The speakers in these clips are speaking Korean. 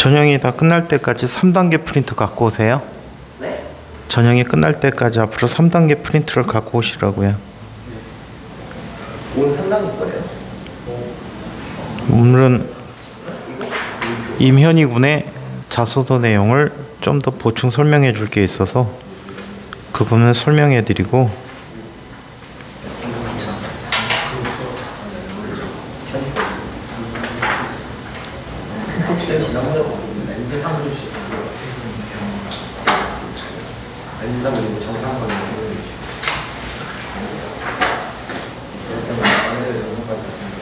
전형이 다 끝날 때까지 3단계 프린트 갖고 오세요. 네? 전형이 끝날 때까지 앞으로 3단계 프린트를 갖고 오시라고요. 오늘 3단계 거예요? 오늘은 임현희 군의 자소서 내용을 좀 더 보충 설명해 줄 게 있어서 그 부분을 설명해 드리고, 렌즈 상을 주시고 렌즈 상을 정상적으로 설명해 주시고 일단 안에서 영상까지 같은데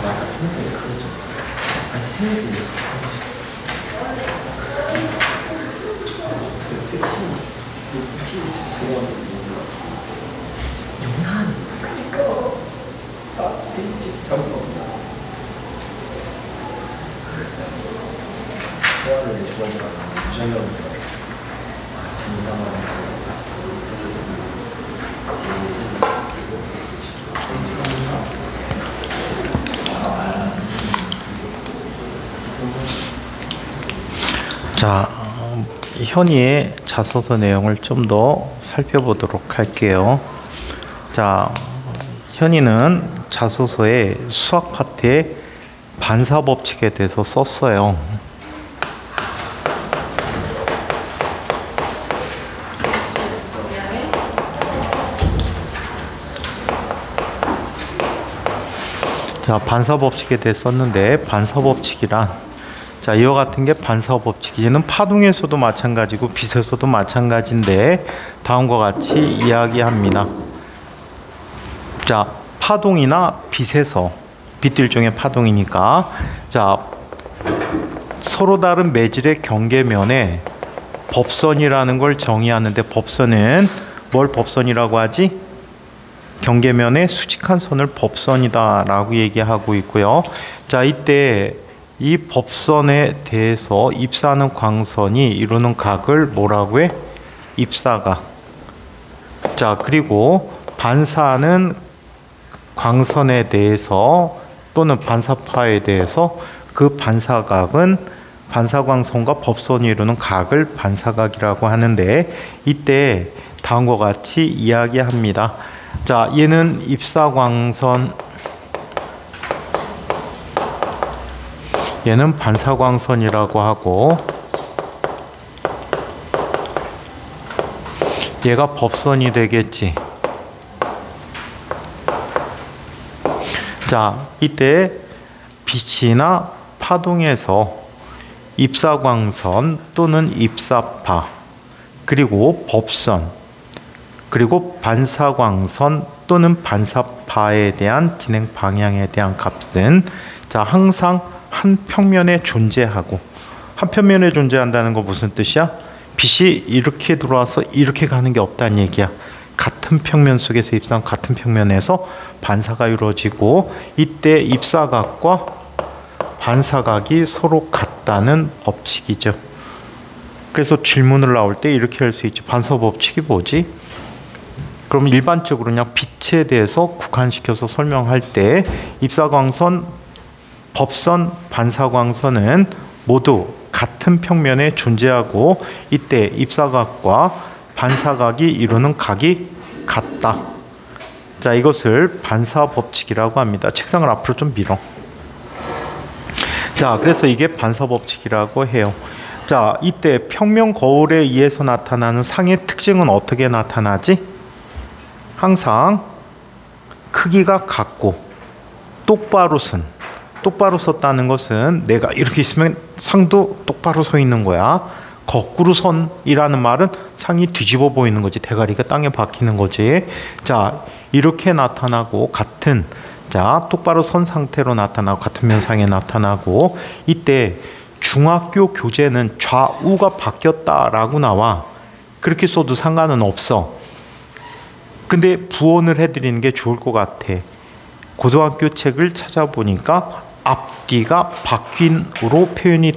맞아 생각이 그러죠. 아니 생각이 영상 소화를 내주거나 유전력을 자, 현희의 자소서 내용을 좀 더 살펴보도록 할게요. 자, 현희는 자소서에 수학 파트에 반사 법칙에 대해서 썼어요. 자, 반사 법칙에 대해 썼는데, 반사 법칙이란, 자, 이와 같은 게 반사 법칙이, 얘는 파동에서도 마찬가지고 빛에서도 마찬가지인데 다음과 같이 이야기합니다. 자, 파동이나 빛에서, 빛도 일종의 파동이니까, 자, 서로 다른 매질의 경계면에 법선이라는 걸 정의하는데, 법선은 뭘 법선이라고 하지? 경계면에 수직한 선을 법선이다 라고 얘기하고 있고요. 자, 이때 이 법선에 대해서 입사하는 광선이 이루는 각을 뭐라고 해? 입사각. 자, 그리고 반사하는 광선에 대해서 또는 반사파에 대해서 그 반사각은 반사광선과 법선이 이루는 각을 반사각이라고 하는데, 이때 다음과 같이 이야기합니다. 자, 얘는 입사광선, 얘는 반사광선이라고 하고, 얘가 법선이 되겠지. 자, 이때 빛이나 파동에서 입사광선 또는 입사파, 그리고 법선, 그리고 반사광선 또는 반사파에 대한 진행 방향에 대한 값은, 자, 항상 한 평면에 존재하고, 한 평면에 존재한다는 거 무슨 뜻이야? 빛이 이렇게 들어와서 이렇게 가는 게 없다는 얘기야. 같은 평면 속에서 입사한 같은 평면에서 반사가 이루어지고, 이때 입사각과 반사각이 서로 같다는 법칙이죠. 그래서 질문을 나올 때 이렇게 할 수 있죠. 반사 법칙이 뭐지? 그럼 일반적으로 그냥 빛에 대해서 국한시켜서 설명할 때 입사광선, 법선, 반사광선은 모두 같은 평면에 존재하고, 이때 입사각과 반사각이 이루는 각이 같다. 자, 이것을 반사 법칙이라고 합니다. 책상을 앞으로 좀 밀어. 자, 그래서 이게 반사 법칙이라고 해요. 자, 이때 평면 거울에 의해서 나타나는 상의 특징은 어떻게 나타나지? 항상 크기가 같고 똑바로 섰다는 것은 내가 이렇게 있으면 상도 똑바로 서 있는 거야. 거꾸로 선이라는 말은 상이 뒤집어 보이는 거지. 대가리가 땅에 박히는 거지. 자, 이렇게 나타나고, 같은, 자, 똑바로 선 상태로 나타나고 같은 면상에 나타나고, 이때 중학교 교재는 좌우가 바뀌었다라고 나와. 그렇게 써도 상관은 없어. 근데 부언을 해드리는 게 좋을 것 같아. 고등학교 책을 찾아보니까 앞뒤가 바뀐으로 표현이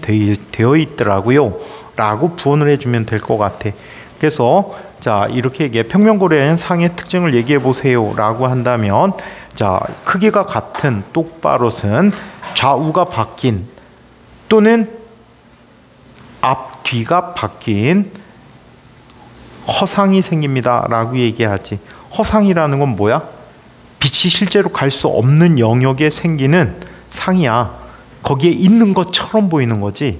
되어 있더라고요 라고 부언을 해주면 될 것 같아. 그래서 자, 이렇게 얘기해. 평면고리에는 상의 특징을 얘기해 보세요 라고 한다면, 자, 크기가 같은 똑바로 선, 좌우가 바뀐 또는 앞, 뒤가 바뀐 허상이 생깁니다 라고 얘기하지. 허상이라는 건 뭐야? 빛이 실제로 갈 수 없는 영역에 생기는 상이야. 거기에 있는 것처럼 보이는 거지.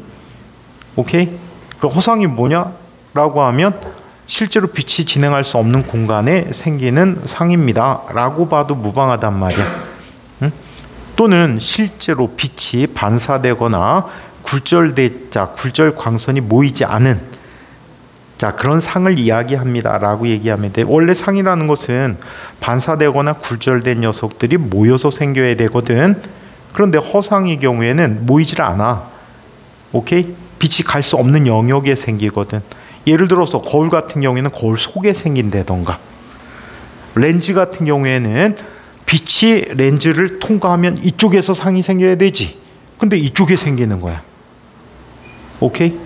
오케이? 그 허상이 뭐냐? 라고 하면 실제로 빛이 진행할 수 없는 공간에 생기는 상입니다 라고 봐도 무방하단 말이야. 응? 또는 실제로 빛이 반사되거나 굴절 광선이 모이지 않은 그런 상을 이야기합니다 라고 얘기하면 돼. 원래 상이라는 것은 반사되거나 굴절된 녀석들이 모여서 생겨야 되거든. 그런데 허상의 경우에는 모이질 않아. 오케이? 빛이 갈 수 없는 영역에 생기거든. 예를 들어서 거울 같은 경우에는 거울 속에 생긴다던가, 렌즈 같은 경우에는 빛이 렌즈를 통과하면 이쪽에서 상이 생겨야 되지. 근데 이쪽에 생기는 거야. 오케이?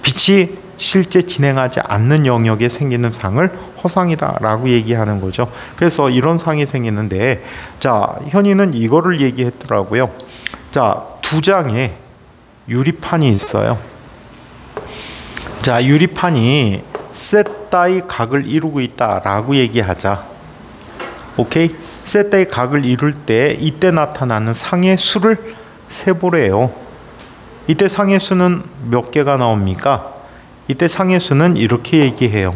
빛이 실제 진행하지 않는 영역에 생기는 상을 허상이다 라고 얘기하는 거죠. 그래서 이런 상이 생기는데, 자, 현이는 이거를 얘기했더라고요. 자, 두 장에 유리판이 있어요. 자, 유리판이 셋다의 각을 이루고 있다라고 얘기하자. 오케이? 셋다의 각을 이룰 때 이때 나타나는 상의 수를 세보래요. 이때 상의 수는 몇 개가 나옵니까? 이때 상의 수는 이렇게 얘기해요.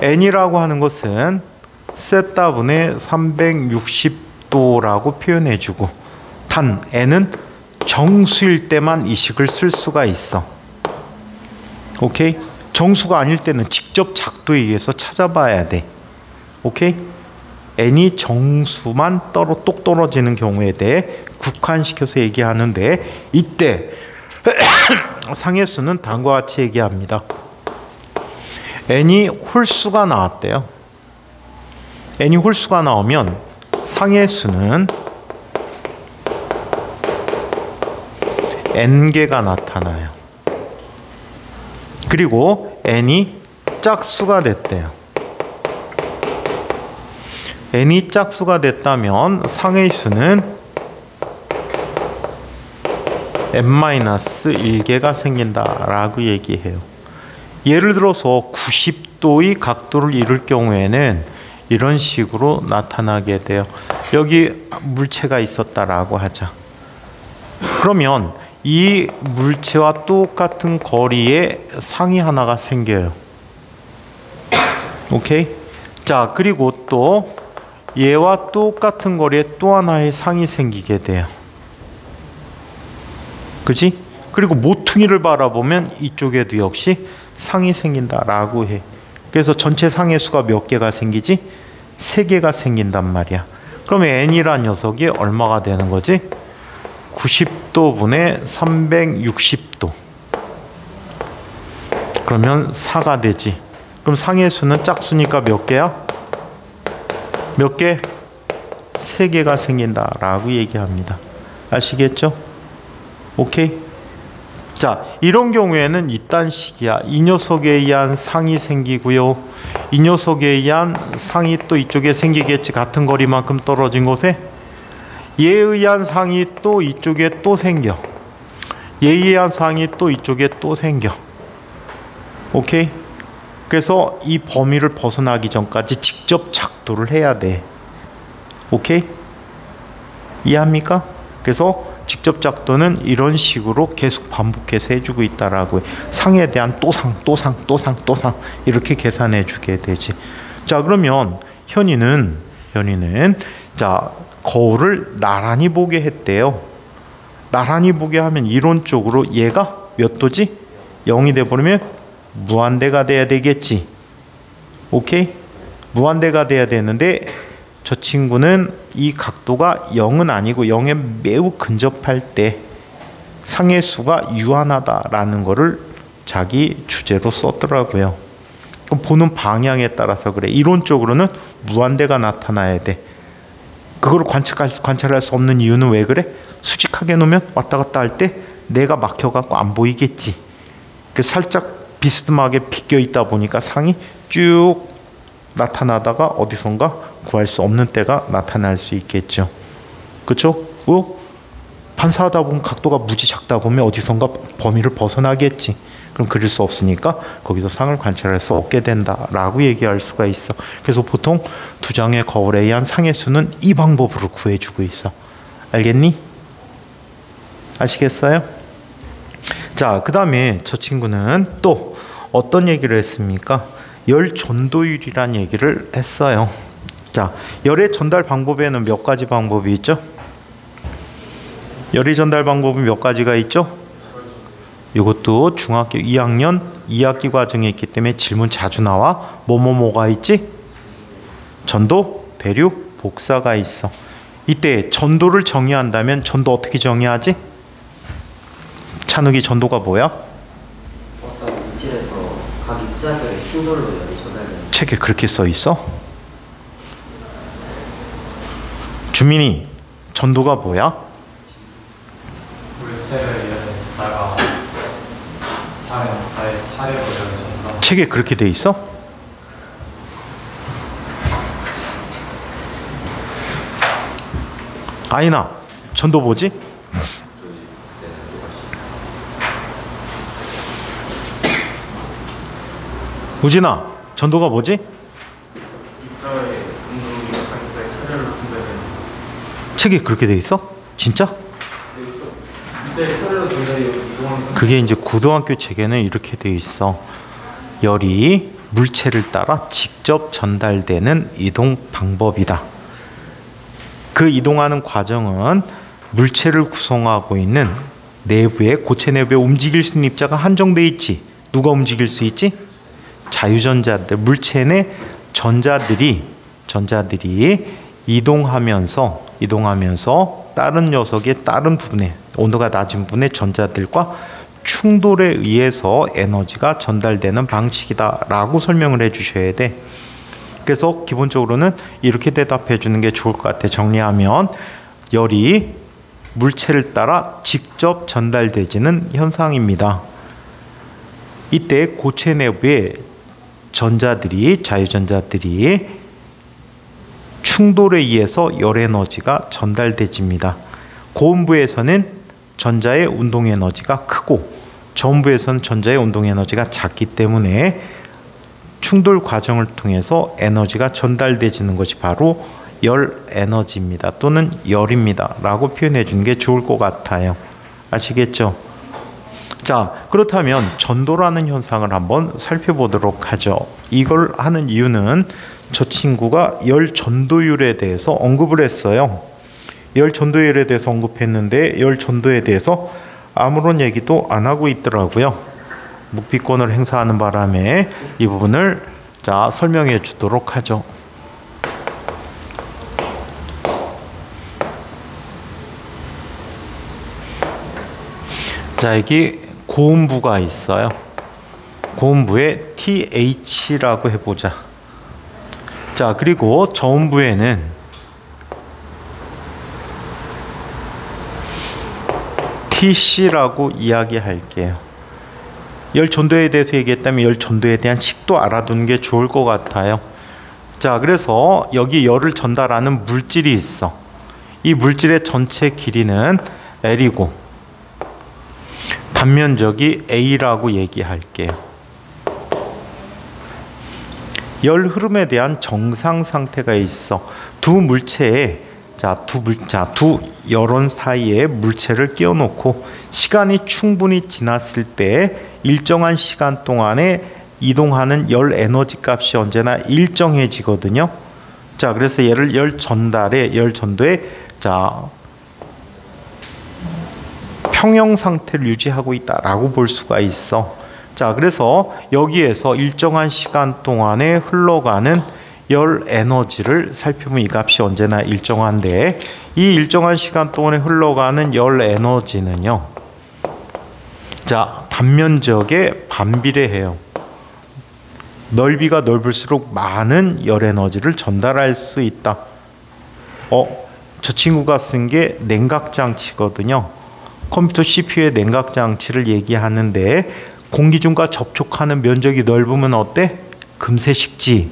n이라고 하는 것은 셋다분의 360도라고 표현해주고, 단 n은 정수일 때만 이 식을 쓸 수가 있어. 오케이? 정수가 아닐 때는 직접 작도에 의해서 찾아봐야 돼. 오케이? n이 정수만 똑 떨어지는 경우에 대해 국한시켜서 얘기하는데, 이때 상의 수는 다음과 같이 얘기합니다. n이 홀수가 나왔대요. n이 홀수가 나오면 상의 수는 n개가 나타나요. 그리고 n이 짝수가 됐대요. n이 짝수가 됐다면 상의 수는 n-1개가 생긴다라고 얘기해요. 예를 들어서 90도의 각도를 이룰 경우에는 이런 식으로 나타나게 돼요. 여기 물체가 있었다라고 하자. 그러면 이 물체와 똑같은 거리에 상이 하나가 생겨요. 오케이? 자, 그리고 또 얘와 똑같은 거리에 또 하나의 상이 생기게 돼요. 그치? 그리고 모퉁이를 바라보면 이쪽에도 역시 상이 생긴다라고 해. 그래서 전체 상의 수가 몇 개가 생기지? 3개가 생긴단 말이야. 그러면 n이란 녀석이 얼마가 되는 거지? 90도분의 360도. 그러면 4가 되지. 그럼 상의 수는 짝수니까 몇 개야? 몇 개? 3개가 생긴다라고 얘기합니다. 아시겠죠? 오케이? 자, 이런 경우에는 이딴 식이야. 이 녀석에 의한 상이 생기고요. 이 녀석에 의한 상이 또 이쪽에 생기겠지. 같은 거리만큼 떨어진 곳에. 얘에 의한 상이 또 이쪽에 또 생겨. 얘에 의한 상이 또 이쪽에 또 생겨. 오케이? 그래서 이 범위를 벗어나기 전까지 직접 작도를 해야 돼. 오케이? 이해합니까? 그래서 직접 작도는 이런 식으로 계속 반복해서 해주고 있다라고 해. 상에 대한 또 상 이렇게 계산해 주게 되지. 자, 그러면 현이는 자, 거울을 나란히 보게 했대요. 나란히 보게 하면 이론적으로 얘가 몇 도지? 0이 돼버리면 무한대가 돼야 되겠지. 오케이? 무한대가 돼야 되는데 저 친구는 이 각도가 0은 아니고 0에 매우 근접할 때 상의 수가 유한하다라는 거를 자기 주제로 썼더라고요. 그럼 보는 방향에 따라서 그래. 이론적으로는 무한대가 나타나야 돼. 그걸 관찰할 수 없는 이유는 왜 그래? 수직하게 놓으면 왔다 갔다 할 때 내가 막혀갖고 안 보이겠지. 그래서 살짝 비스듬하게 비껴 있다 보니까 상이 쭉 나타나다가 어디선가 구할 수 없는 때가 나타날 수 있겠죠. 그렇죠? 반사하다 보면 각도가 무지 작다 보면 어디선가 범위를 벗어나겠지. 그럼 그릴 수 없으니까 거기서 상을 관찰할 수 없게 된다라고 얘기할 수가 있어. 그래서 보통 두 장의 거울에 의한 상의 수는 이 방법으로 구해주고 있어. 알겠니? 아시겠어요? 자, 그 다음에 저 친구는 또 어떤 얘기를 했습니까? 열 전도율이란 얘기를 했어요. 자, 열의 전달 방법에는 몇 가지 방법이 있죠? 열의 전달 방법은 몇 가지가 있죠? 이것도 중학교 2학년 2학기 과정에 있기 때문에 질문 자주 나와. 뭐가 있지? 전도, 대륙, 복사가 있어. 이때 전도를 정의한다면 전도 어떻게 정의하지? 찬욱이 전도가 뭐야? 어떤 물질에서 각 입자들의 충돌로 열이 전달되는. 책에 그렇게 써 있어? 주민이 전도가 뭐야? 물체를 열다가 사례로 열을 전달. 책에 그렇게 돼 있어? 아이나 전도 뭐지? 우진아 전도가 뭐지? 입자의 운동이 상대 차례를 분배되는. 책에 그렇게 돼 있어? 진짜? 이때 차례로 전달이 이동하는. 그게 이제 고등학교 책에는 이렇게 돼 있어. 열이 물체를 따라 직접 전달되는 이동 방법이다. 그 이동하는 과정은 물체를 구성하고 있는 내부에 고체 내부에 움직일 수 있는 입자가 한정돼 있지. 누가 움직일 수 있지? 자유전자들, 물체 내 전자들이 이동하면서 다른 녀석의 다른 부분에 온도가 낮은 부분의 전자들과 충돌에 의해서 에너지가 전달되는 방식이다라고 설명을 해주셔야 돼. 그래서 기본적으로는 이렇게 대답해 주는 게 좋을 것 같아. 정리하면 열이 물체를 따라 직접 전달되지는 현상입니다. 이때 고체 내부에 자유전자들이 충돌에 의해서 열 에너지가 전달되집니다. 고음부에서는 전자의 운동 에너지가 크고 저음부에서는 전자의 운동 에너지가 작기 때문에 충돌 과정을 통해서 에너지가 전달되지는 것이 바로 열 에너지입니다. 또는 열입니다. 라고 표현해 주는 게 좋을 것 같아요. 아시겠죠? 자, 그렇다면 전도라는 현상을 한번 살펴보도록 하죠. 이걸 하는 이유는 저 친구가 열 전도율에 대해서 언급을 했어요. 열 전도율에 대해서 언급했는데 열 전도에 대해서 아무런 얘기도 안 하고 있더라고요. 묵비권을 행사하는 바람에 이 부분을 자 설명해 주도록 하죠. 자, 여기 고음부가 있어요. 고음부에 TH라고 해보자. 자, 그리고 저음부에는 TC라고 이야기할게요. 열 전도에 대해서 얘기했다면 열 전도에 대한 식도 알아두는 게 좋을 것 같아요. 자, 그래서 여기 열을 전달하는 물질이 있어. 이 물질의 전체 길이는 L이고 단면적이 A라고 얘기할게요. 열 흐름에 대한 정상 상태가 있어. 두 물체에 두 열원 사이에 물체를 끼워 놓고 시간이 충분히 지났을 때 일정한 시간 동안에 이동하는 열 에너지 값이 언제나 일정해지거든요. 자, 그래서 얘를 열 전도에 평형 상태를 유지하고 있다라고 볼 수가 있어. 자, 그래서 여기에서 일정한 시간 동안에 흘러가는 열 에너지를 살펴보면 이 값이 언제나 일정한데 이 일정한 시간 동안에 흘러가는 열 에너지는요. 자, 단면적에 반비례해요. 넓이가 넓을수록 많은 열 에너지를 전달할 수 있다. 저 친구가 쓴 게 냉각장치거든요. 컴퓨터 CPU의 냉각장치를 얘기하는데 공기중과 접촉하는 면적이 넓으면 어때? 금세 식지.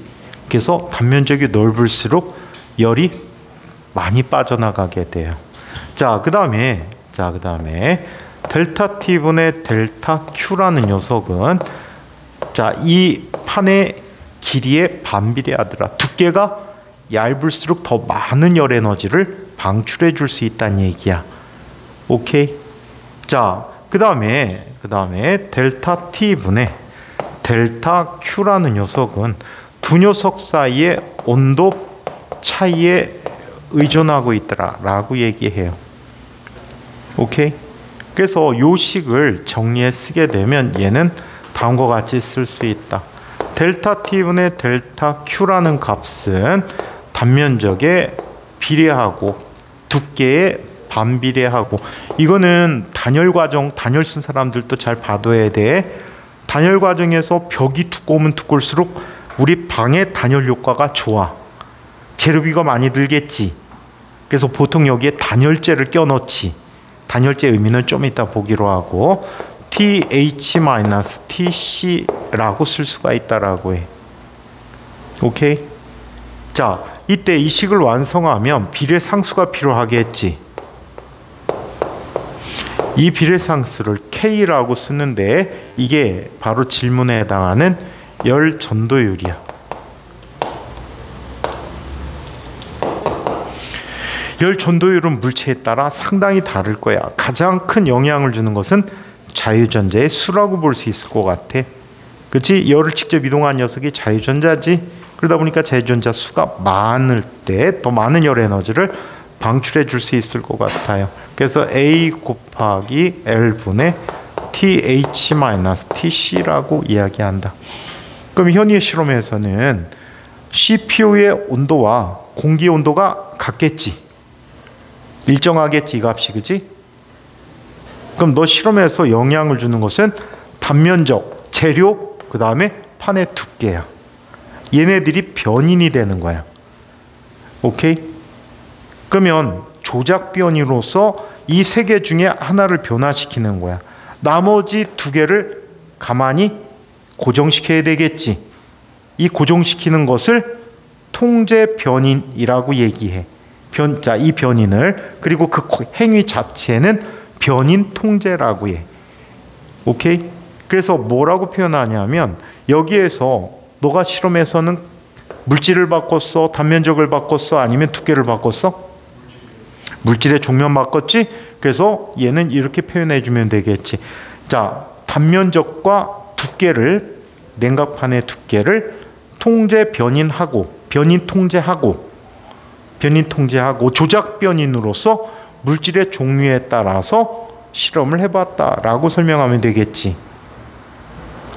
그래서 단면적이 넓을수록 열이 많이 빠져나가게 돼요. 자, 그 다음에 자, 그 다음에 델타 T분의 델타 Q라는 녀석은 자, 이 판의 길이에 반비례하더라. 두께가 얇을수록 더 많은 열 에너지를 방출해 줄 수 있다는 얘기야. 오케이? 자, 그 다음에 델타 T분의 델타 Q라는 녀석은 두 녀석 사이의 온도 차이에 의존하고 있더라 라고 얘기해요. 오케이? 그래서 요 식을 정리해 쓰게 되면 얘는 다음과 같이 쓸 수 있다. 델타 T분의 델타 Q라는 값은 단면적에 비례하고 두께에 반비례하고, 이거는 단열 과정, 단열 쓴 사람들도 잘 봐둬야 돼. 단열 과정에서 벽이 두꺼우면 두꺼울수록 우리 방의 단열 효과가 좋아. 재료비가 많이 들겠지. 그래서 보통 여기에 단열재를 껴넣지. 단열재 의미는 좀 이따 보기로 하고, TH-TC라고 쓸 수가 있다라고 해. 오케이? 자, 이때 이 식을 완성하면 비례상수가 필요하겠지. 이 비례상수를 K라고 쓰는데 이게 바로 질문에 해당하는 열 전도율이야. 열 전도율은 물체에 따라 상당히 다를 거야. 가장 큰 영향을 주는 것은 자유전자의 수라고 볼 수 있을 것 같아. 그렇지? 열을 직접 이동한 녀석이 자유전자지. 그러다 보니까 자유전자 수가 많을 때 더 많은 열 에너지를 방출해 줄 수 있을 것 같아요. 그래서 A 곱하기 L분의 TH-TC라고 이야기한다. 그럼 현위의 실험에서는 CPU의 온도와 공기 온도가 같겠지. 일정하겠지, 이 값이. 그지? 그럼 너 실험에서 영향을 주는 것은 단면적, 재료, 그 다음에 판의 두께야. 얘네들이 변인이 되는 거야. 오케이? 그러면 조작 변이로서 이 세 개 중에 하나를 변화시키는 거야. 나머지 두 개를 가만히 고정시켜야 되겠지. 이 고정시키는 것을 통제 변인이라고 얘기해. 자, 이 변인을, 그리고 그 행위 자체는 변인 통제라고 해. 오케이? 그래서 뭐라고 표현하냐면, 여기에서 너가 실험에서는 물질을 바꿨어, 단면적을 바꿨어, 아니면 두께를 바꿨어? 물질의 종면 바꿨지? 그래서 얘는 이렇게 표현해 주면 되겠지. 자, 단면적과 두께를, 냉각판의 두께를 통제 변인하고, 변인 통제하고 조작 변인으로서 물질의 종류에 따라서 실험을 해봤다라고 설명하면 되겠지.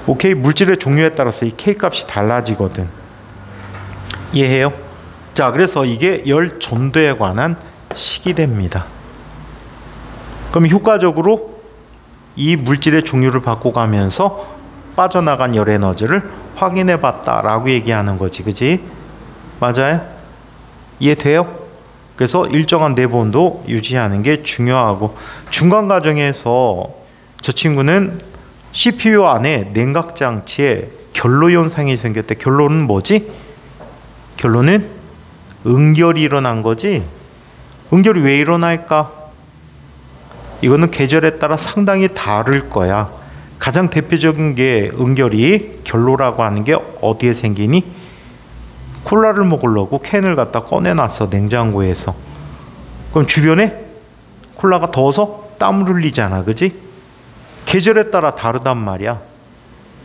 오케이? 물질의 종류에 따라서 이 K 값이 달라지거든. 이해해요? 자, 그래서 이게 열 전도에 관한 식이 됩니다. 그럼 효과적으로 이 물질의 종류를 바꿔가면서 빠져나간 열 에너지를 확인해 봤다라고 얘기하는 거지. 그지? 맞아요? 이해돼요? 그래서 일정한 내부 온도 유지하는 게 중요하고, 중간 과정에서 저 친구는 CPU 안에 냉각 장치에 결로 현상이 생겼대. 결로는 뭐지? 결로는 응결이 일어난 거지. 응결이 왜 일어날까? 이거는 계절에 따라 상당히 다를 거야. 가장 대표적인 게 응결이 결로라고 하는 게 어디에 생기니? 콜라를 먹으려고 캔을 갖다 꺼내놨어, 냉장고에서. 그럼 주변에 콜라가 더워서 땀을 흘리잖아. 그지? 계절에 따라 다르단 말이야.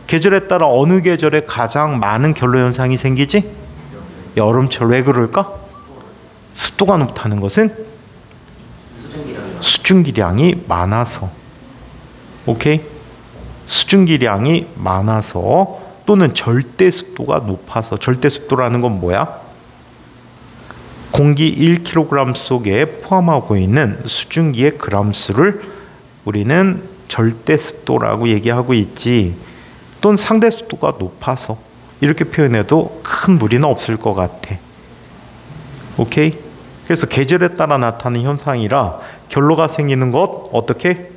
계절에 따라 어느 계절에 가장 많은 결로 현상이 생기지? 여름철. 왜 그럴까? 습도가 높다는 것은 수증기량이 많아서. 오케이? 수증기량이 많아서, 또는 절대 습도가 높아서. 절대 습도라는 건 뭐야? 공기 1kg 속에 포함하고 있는 수증기의 그람수를 우리는 절대 습도라고 얘기하고 있지. 또는 상대 습도가 높아서. 이렇게 표현해도 큰 무리는 없을 것 같아. 오케이? 그래서 계절에 따라 나타나는 현상이라 결로가 생기는 것 어떻게?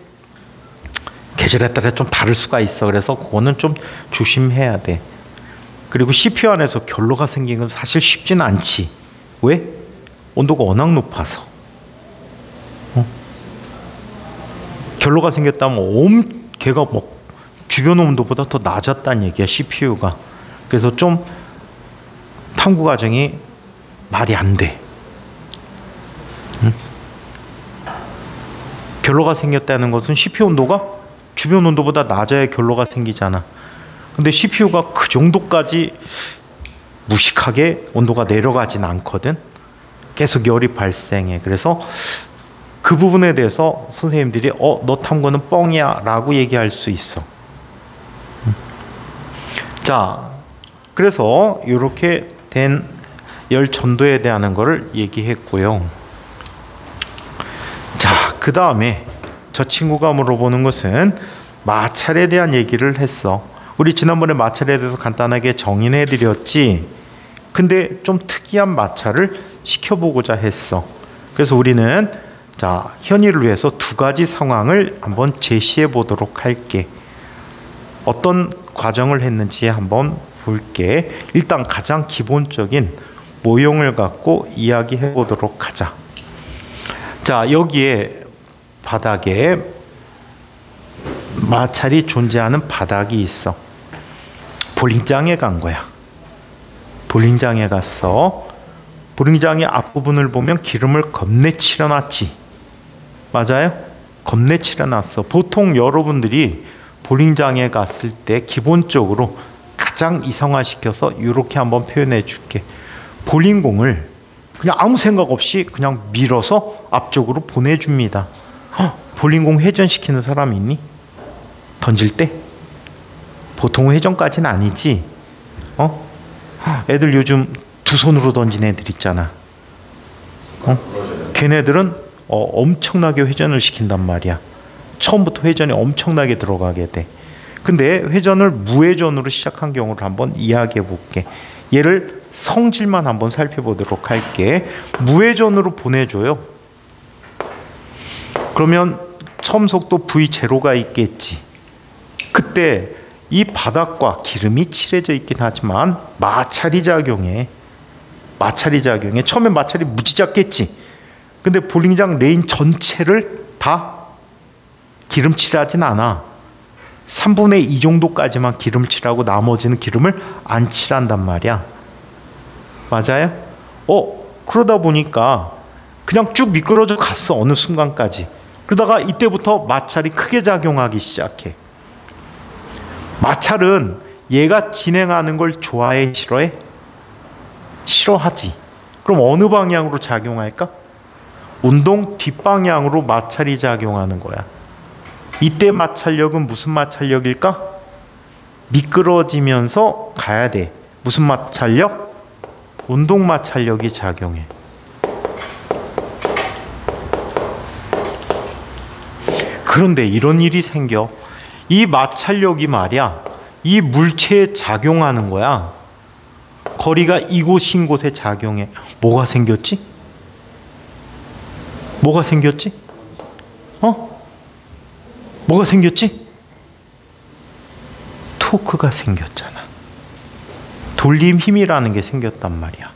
계절에 따라 좀 다를 수가 있어. 그래서 그거는 좀 조심해야 돼. 그리고 CPU 안에서 결로가 생기는 건 사실 쉽지는 않지. 왜? 온도가 워낙 높아서. 결로가 걔가 뭐 주변 온도보다 더 낮았다는 얘기야, CPU가. 그래서 좀 탐구 과정이 말이 안 돼. 응? 결로가 생겼다는 것은 CPU 온도가 주변 온도보다 낮아야 결로가 생기잖아. 근데 CPU가 그 정도까지 무식하게 온도가 내려가진 않거든. 계속 열이 발생해. 그래서 그 부분에 대해서 선생님들이 너 탐구는 뻥이야 라고 얘기할 수 있어. 자, 그래서 이렇게 된 열 전도에 대한 거를 얘기했고요. 자, 그 다음에 저 친구가 물어보는 것은 마찰에 대한 얘기를 했어. 우리 지난번에 마찰에 대해서 간단하게 정의해 드렸지. 근데 좀 특이한 마찰을 시켜보고자 했어. 그래서 우리는 자, 현이를 위해서 두 가지 상황을 한번 제시해 보도록 할게. 어떤 과정을 했는지 한번 볼게. 일단 가장 기본적인 모형을 갖고 이야기해 보도록 하자. 자, 여기에 바닥에 마찰이 존재하는 바닥이 있어. 볼링장에 간 거야. 볼링장에 갔어. 볼링장의 앞부분을 보면 기름을 겁내 칠해놨지. 맞아요? 겁내 칠해놨어. 보통 여러분들이 볼링장에 갔을 때 기본적으로 가장 이성화시켜서 이렇게 한번 표현해 줄게. 볼링공을 그냥 아무 생각 없이 그냥 밀어서 앞쪽으로 보내줍니다. 볼링공 회전시키는 사람 있니? 던질 때? 보통 회전까지는 아니지. 애들 요즘 두 손으로 던진 애들 있잖아. 걔네들은 엄청나게 회전을 시킨단 말이야. 처음부터 회전이 엄청나게 들어가게 돼. 근데 회전을 무회전으로 시작한 경우를 한번 이야기해 볼게. 얘를 성질만 한번 살펴보도록 할게. 무회전으로 보내줘요. 그러면 처음 속도 V0가 있겠지. 그때 이 바닥과 기름이 칠해져 있긴 하지만 마찰이 작용해. 처음엔 마찰이 무지 작겠지. 근데 볼링장 레인 전체를 다 기름칠하진 않아. 3분의 2 정도까지만 기름을 칠하고 나머지는 기름을 안 칠한단 말이야. 맞아요? 그러다 보니까 그냥 쭉 미끄러져 갔어. 어느 순간까지. 그러다가 이때부터 마찰이 크게 작용하기 시작해. 마찰은 얘가 진행하는 걸 좋아해? 싫어해? 싫어하지. 그럼 어느 방향으로 작용할까? 운동 뒷방향으로 마찰이 작용하는 거야. 이때 마찰력은 무슨 마찰력일까? 미끄러지면서 가야 돼. 무슨 마찰력? 운동 마찰력이 작용해. 그런데 이런 일이 생겨. 이 마찰력이 말이야, 이 물체에 작용하는 거야. 거리가 이곳인 곳에 작용해. 뭐가 생겼지? 뭐가 생겼지? 뭐가 생겼지? 토크가 생겼잖아. 돌림 힘이라는 게 생겼단 말이야.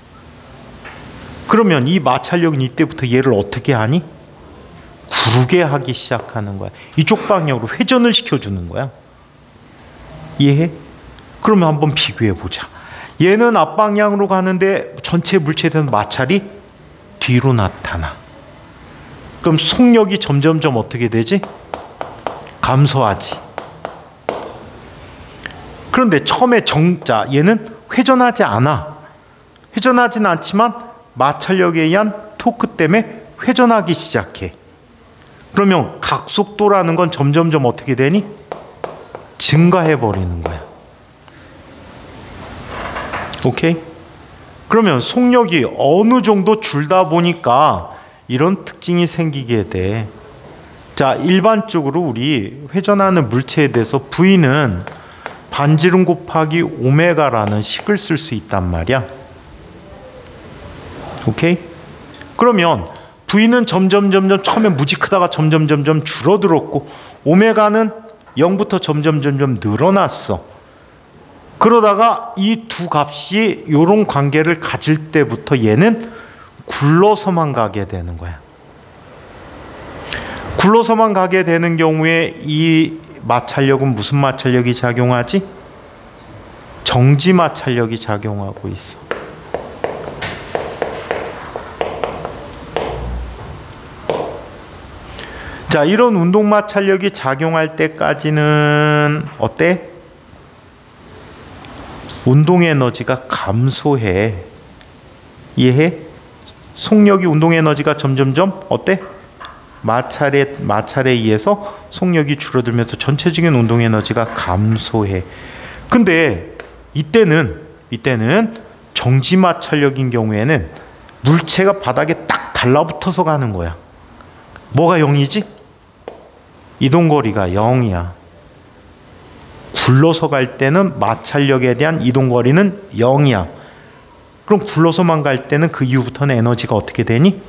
그러면 이 마찰력은 이때부터 얘를 어떻게 하니? 구르게 하기 시작하는 거야. 이쪽 방향으로 회전을 시켜주는 거야. 이해해? 그러면 한번 비교해 보자. 얘는 앞방향으로 가는데 전체 물체에 대한 마찰이 뒤로 나타나. 그럼 속력이 점점점 어떻게 되지? 감소하지. 그런데 처음에 얘는 회전하지 않아. 회전하진 않지만 마찰력에 의한 토크 때문에 회전하기 시작해. 그러면 각속도라는 건 점점점 어떻게 되니? 증가해 버리는 거야. 오케이? 그러면 속력이 어느 정도 줄다 보니까 이런 특징이 생기게 돼. 자, 일반적으로 우리 회전하는 물체에 대해서 V는 반지름 곱하기 오메가라는 식을 쓸 수 있단 말이야. 오케이? 그러면 V는 점점 처음에 무지 크다가 점점 줄어들었고, 오메가는 0부터 점점 늘어났어. 그러다가 이 두 값이 이런 관계를 가질 때부터 얘는 굴러서만 가게 되는 거야. 굴러서만 가게 되는 경우에 이 마찰력은 무슨 마찰력이 작용하지? 정지 마찰력이 작용하고 있어. 자, 이런 운동 마찰력이 작용할 때까지는 어때? 운동 에너지가 감소해. 이해해? 속력이 운동 에너지가 점점점 어때? 마찰에 의해서 속력이 줄어들면서 전체적인 운동 에너지가 감소해. 근데 이때는 정지 마찰력인 경우에는 물체가 바닥에 딱 달라붙어서 가는 거야. 뭐가 0이지? 이동거리가 0이야. 굴러서 갈 때는 마찰력에 대한 이동거리는 0이야. 그럼 굴러서만 갈 때는 그 이후부터는 에너지가 어떻게 되니?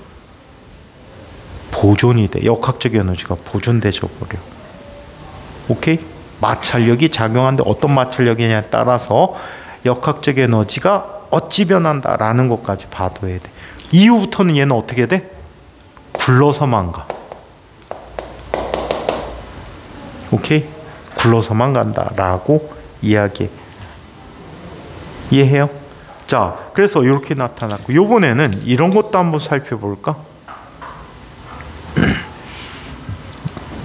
보존이 돼. 역학적 에너지가 보존되져 버려. 오케이? 마찰력이 작용하는데 어떤 마찰력이냐에 따라서 역학적 에너지가 어찌 변한다라는 것까지 봐둬야 돼. 이후부터는 얘는 어떻게 돼? 굴러서만 가. 오케이? 굴러서만 간다라고 이야기해. 이해해요? 자, 그래서 이렇게 나타났고, 이번에는 이런 것도 한번 살펴볼까?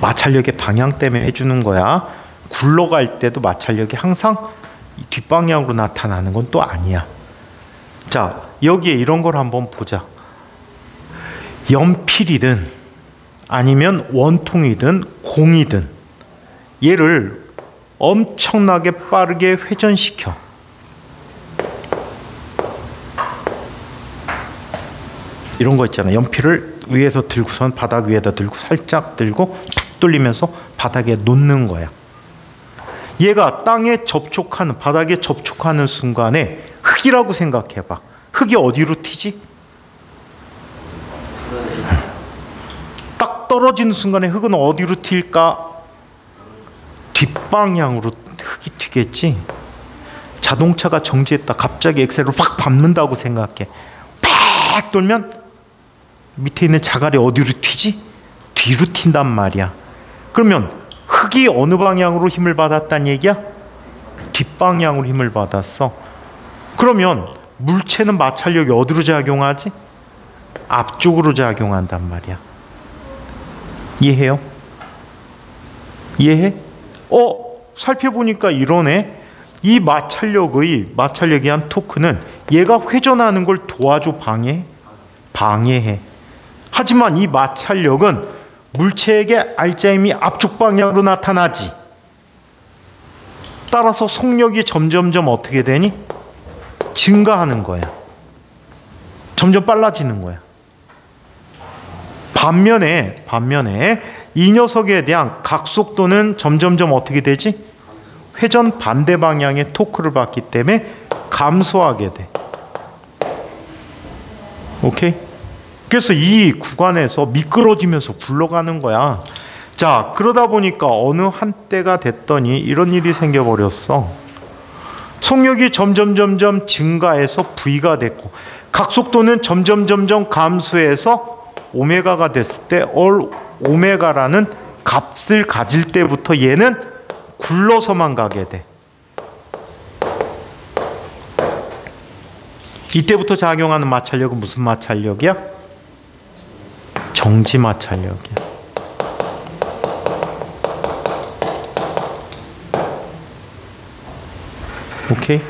마찰력의 방향 때문에 해주는 거야. 굴러갈 때도 마찰력이 항상 뒷방향으로 나타나는 건 또 아니야. 자, 여기에 이런 걸 한번 보자. 연필이든 아니면 원통이든 공이든 얘를 엄청나게 빠르게 회전시켜. 이런 거 있잖아. 연필을 위에서 들고선 바닥 위에다 들고 살짝 들고 탁 돌리면서 바닥에 놓는 거야. 얘가 땅에 접촉하는, 바닥에 접촉하는 순간에 흙이라고 생각해봐. 흙이 어디로 튀지? 딱 떨어지는 순간에 흙은 어디로 튈까? 뒷방향으로 흙이 튀겠지. 자동차가 정지했다. 갑자기 엑셀을 확 밟는다고 생각해. 팍 돌면 밑에 있는 자갈이 어디로 튀지? 뒤로 튄단 말이야. 그러면 흙이 어느 방향으로 힘을 받았단 얘기야? 뒷방향으로 힘을 받았어. 그러면 물체는 마찰력이 어디로 작용하지? 앞쪽으로 작용한단 말이야. 이해해요? 이해해? 살펴보니까 이러네. 이 마찰력이 한 토크는 얘가 회전하는 걸 도와줘, 방해해. 하지만 이 마찰력은 물체에게 알짜힘이 앞쪽 방향으로 나타나지. 따라서 속력이 점점점 어떻게 되니? 증가하는 거야. 점점 빨라지는 거야. 반면에 이 녀석에 대한 각속도는 점점점 어떻게 되지? 회전 반대 방향의 토크를 받기 때문에 감소하게 돼. 오케이? 그래서 이 구간에서 미끄러지면서 굴러가는 거야. 자, 그러다 보니까 어느 한때가 됐더니 이런 일이 생겨버렸어. 속력이 점점 증가해서 V가 됐고, 각속도는 점점 감소해서 오메가가 됐을 때 오메가라는 값을 가질 때부터 얘는 굴러서만 가게 돼. 이때부터 작용하는 마찰력은 무슨 마찰력이야? 정지 마찰력이야. 오케이?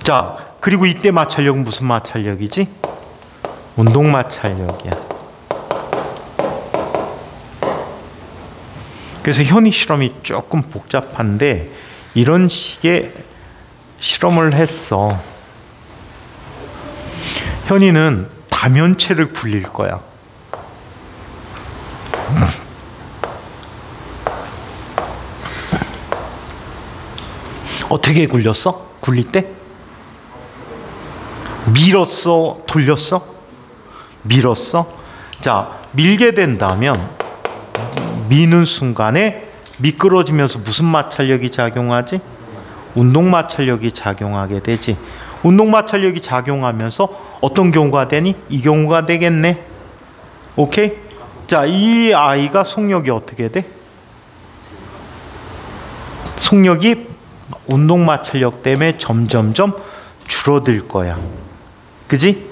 자, 그리고 이때 마찰력은 무슨 마찰력이지? 운동 마찰력이야. 그래서 현이 실험이 조금 복잡한데 이런 식의 실험을 했어. 현이는 다면체를 굴릴 거야. 어떻게 굴렸어? 굴릴 때? 밀었어? 돌렸어? 밀었어? 자, 밀게 된다면 미는 순간에 미끄러지면서 무슨 마찰력이 작용하지? 운동 마찰력이 작용하게 되지. 운동 마찰력이 작용하면서 어떤 경우가 되니? 이 경우가 되겠네. 오케이? 자, 이 아이가 속력이 어떻게 돼? 속력이 운동 마찰력 때문에 점점점 줄어들 거야. 그지?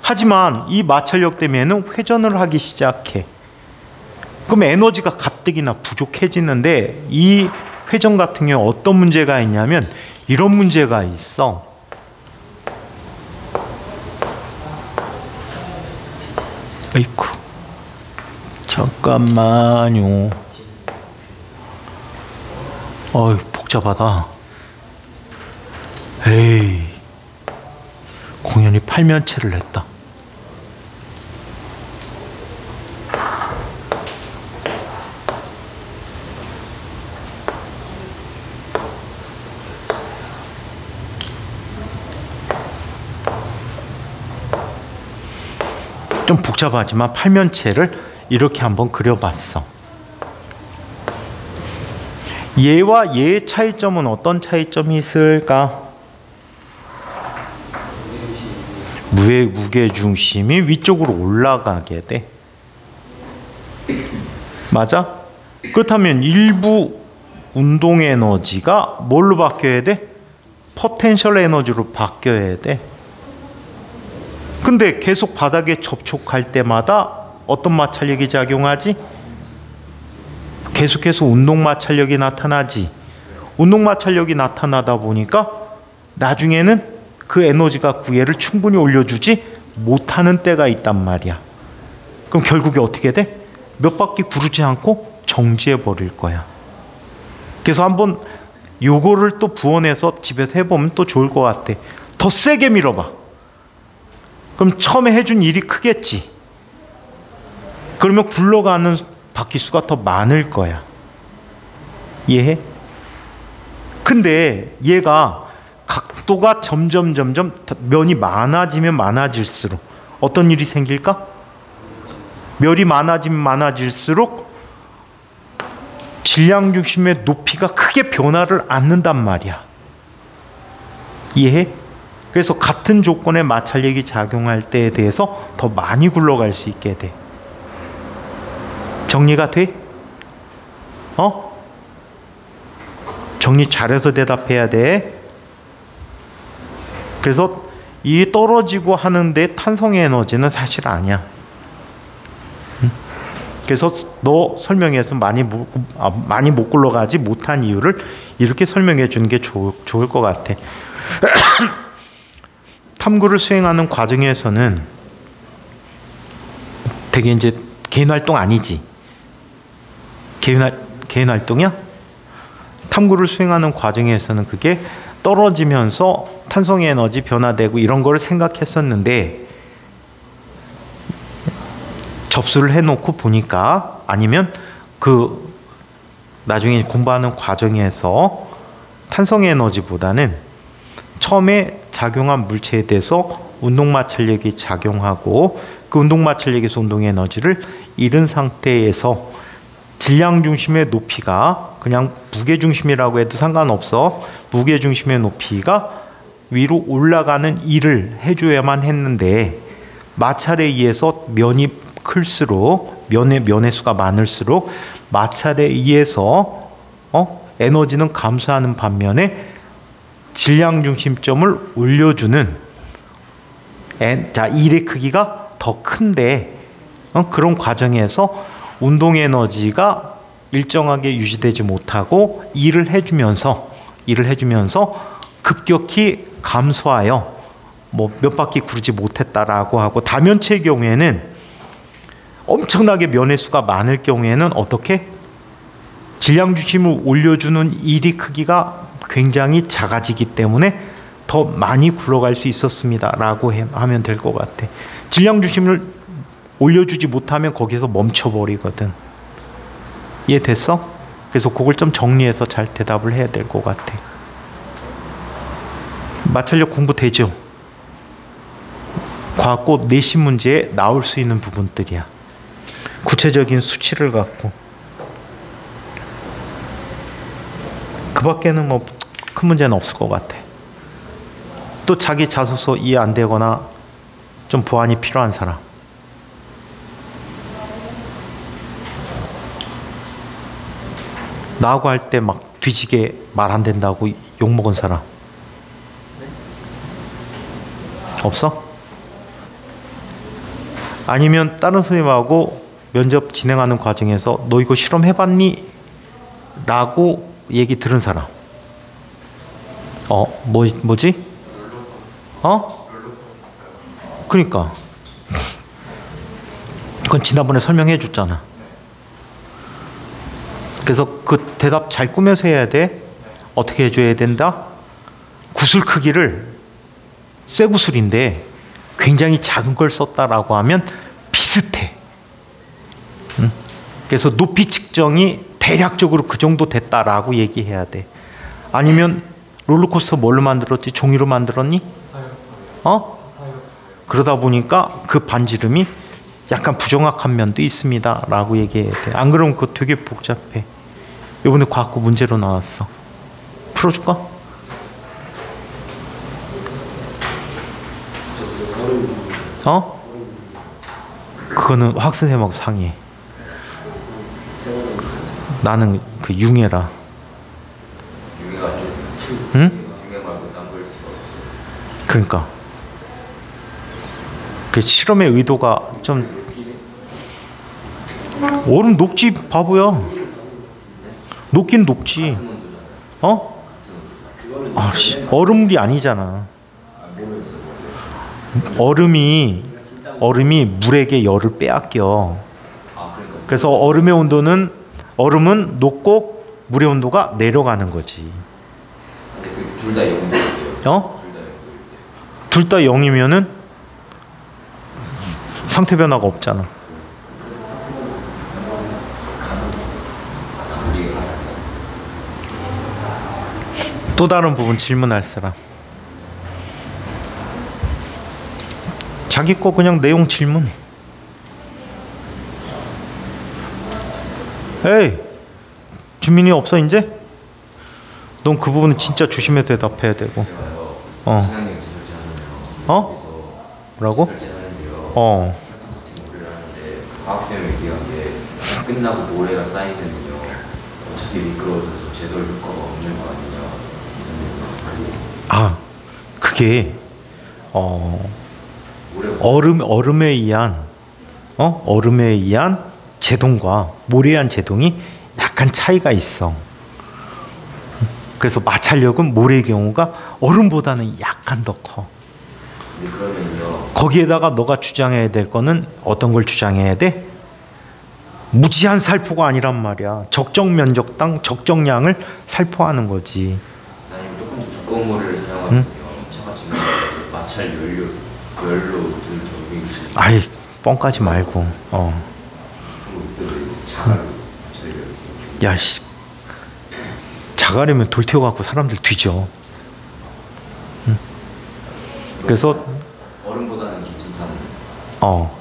하지만 이 마찰력 때문에는 회전을 하기 시작해. 그럼 에너지가 가뜩이나 부족해지는데 이 회전 같은 경우 어떤 문제가 있냐면 이런 문제가 있어. 아이쿠, 잠깐만요. 어이, 복잡하다. 에이, 공연이 팔면체를 했다. 좀 복잡하지만 팔면체를 이렇게 한번 그려봤어. 얘와 얘의 차이점은 어떤 차이점이 있을까? 무게중심이 위쪽으로 올라가게 돼. 맞아? 그렇다면 일부 운동 에너지가 뭘로 바뀌어야 돼? 포텐셜 에너지로 바뀌어야 돼. 근데 계속 바닥에 접촉할 때마다 어떤 마찰력이 작용하지? 계속해서 운동 마찰력이 나타나지. 운동 마찰력이 나타나다 보니까 나중에는 그 에너지가 얘를 충분히 올려주지 못하는 때가 있단 말이야. 그럼 결국에 어떻게 돼? 몇 바퀴 구르지 않고 정지해 버릴 거야. 그래서 한번 요거를 또 부원해서 집에서 해보면 또 좋을 것 같아. 더 세게 밀어봐. 그럼 처음에 해준 일이 크겠지. 그러면 굴러가는 바퀴 수가 더 많을 거야. 이해해? 근데 얘가 각도가 점점 면이 많아지면 많아질수록 어떤 일이 생길까? 면이 많아지면 많아질수록 질량 중심의 높이가 크게 변화를 않는단 말이야. 이해해? 그래서 같은 조건의 마찰력이 작용할 때에 대해서 더 많이 굴러갈 수 있게 돼. 정리가 돼? 정리 잘해서 대답해야 돼. 그래서 이 떨어지고 하는데 탄성의 에너지는 사실 아니야. 그래서 너 설명해서 많이 못 굴러가지 못한 이유를 이렇게 설명해 주는 게 좋을 것 같아. 탐구를 수행하는 과정에서는 되게 이제 개인 활동 아니지? 개인 활동이야? 탐구를 수행하는 과정에서는 그게 떨어지면서 탄성의 에너지 변화되고 이런 걸 생각했었는데 접수를 해놓고 보니까 아니면 그 나중에 공부하는 과정에서 탄성의 에너지보다는 처음에 작용한 물체에 대해서 운동 마찰력이 작용하고 그 운동 마찰력에서 운동 에너지를 잃은 상태에서 질량 중심의 높이가 그냥 무게 중심이라고 해도 상관없어. 무게 중심의 높이가 위로 올라가는 일을 해줘야만 했는데 마찰에 의해서 면이 클수록 면의 수가 많을수록 마찰에 의해서 에너지는 감소하는 반면에 질량 중심점을 올려주는 일의 크기가 더 큰데 그런 과정에서 운동 에너지가 일정하게 유지되지 못하고 일을 해주면서 급격히 감소하여 몇 바퀴 구르지 못했다라고 하고 다면체의 경우에는 엄청나게 면의 수가 많을 경우에는 어떻게? 질량 중심을 올려주는 일의 크기가 굉장히 작아지기 때문에 더 많이 굴러갈 수 있었습니다 라고 하면 될 것 같아. 질량 중심을 올려주지 못하면 거기서 멈춰버리거든. 이해됐어? 그래서 그걸 좀 정리해서 잘 대답을 해야 될 것 같아. 마찰력 공부 되죠? 과학고 내신 문제에 나올 수 있는 부분들이야. 구체적인 수치를 갖고 그 밖에는 큰 문제는 없을 것 같아. 또 자기 자소서 이해 안 되거나 좀 보완이 필요한 사람 나하고 할 때 막 뒤지게 말 안 된다고 욕먹은 사람 없어? 아니면 다른 선생님하고 면접 진행하는 과정에서 너 이거 실험해봤니? 라고 얘기 들은 사람 뭐지? 그러니까 그건 지난번에 설명해 줬잖아. 그래서 그 대답 잘 꾸며서 해야 돼. 어떻게 해줘야 된다? 구슬 크기를 쇠구슬인데 굉장히 작은 걸 썼다라고 하면 비슷해. 그래서 높이 측정이 대략적으로 그 정도 됐다라고 얘기해야 돼. 아니면 롤러코스터 뭘로 만들었지? 종이로 만들었니? 그러다 보니까 그 반지름이 약간 부정확한 면도 있습니다 라고 얘기해야 돼. 안 그러면 그거 되게 복잡해. 이번에 과학고 문제로 나왔어. 풀어줄까? 그거는 학생님하고 상의해. 나는 그 융해라. 응? 그러니까 그 실험의 의도가 좀 얼음 녹지 바보야. 녹긴 녹지. 얼음물이 아니잖아. 얼음이 물에게 열을 빼앗겨. 그래서 얼음은 녹고 물의 온도가 내려가는 거지. 둘 다 0이에요. 둘 다 0이면은 상태 변화가 없잖아. 또 다른 부분 질문할 사람. 자기 거 그냥 내용 질문. 에이, 주민이 없어 이제? 넌 그 부분은 진짜 조심해서 대답해야 되고. 뭐라고? 과학생을 얘기한 게 끝나고 모래가 쌓이면요 어차피 미끄러워져서 제설 효과가 없는 거 아니냐. 그게 얼음에 의한 제동과 모래에 의한 제동이 약간 차이가 있어. 그래서 마찰력은 모래의 경우가 얼음보다는 약간 더 커. 거기에다가 너가 주장해야 될 거는 어떤 걸 주장해야 돼? 무지한 살포가 아니란 말이야. 적정 면적당 적정량을 살포하는 거지. 아니면 조금 더 두꺼운 모래를 사용하면 차가 지나갈 때 마찰 열로 아이 뻥까지 말고. 야씨, 자가려면 돌 태워갖고 사람들 뒤져. 그래서 얼음보다는 괜찮다는.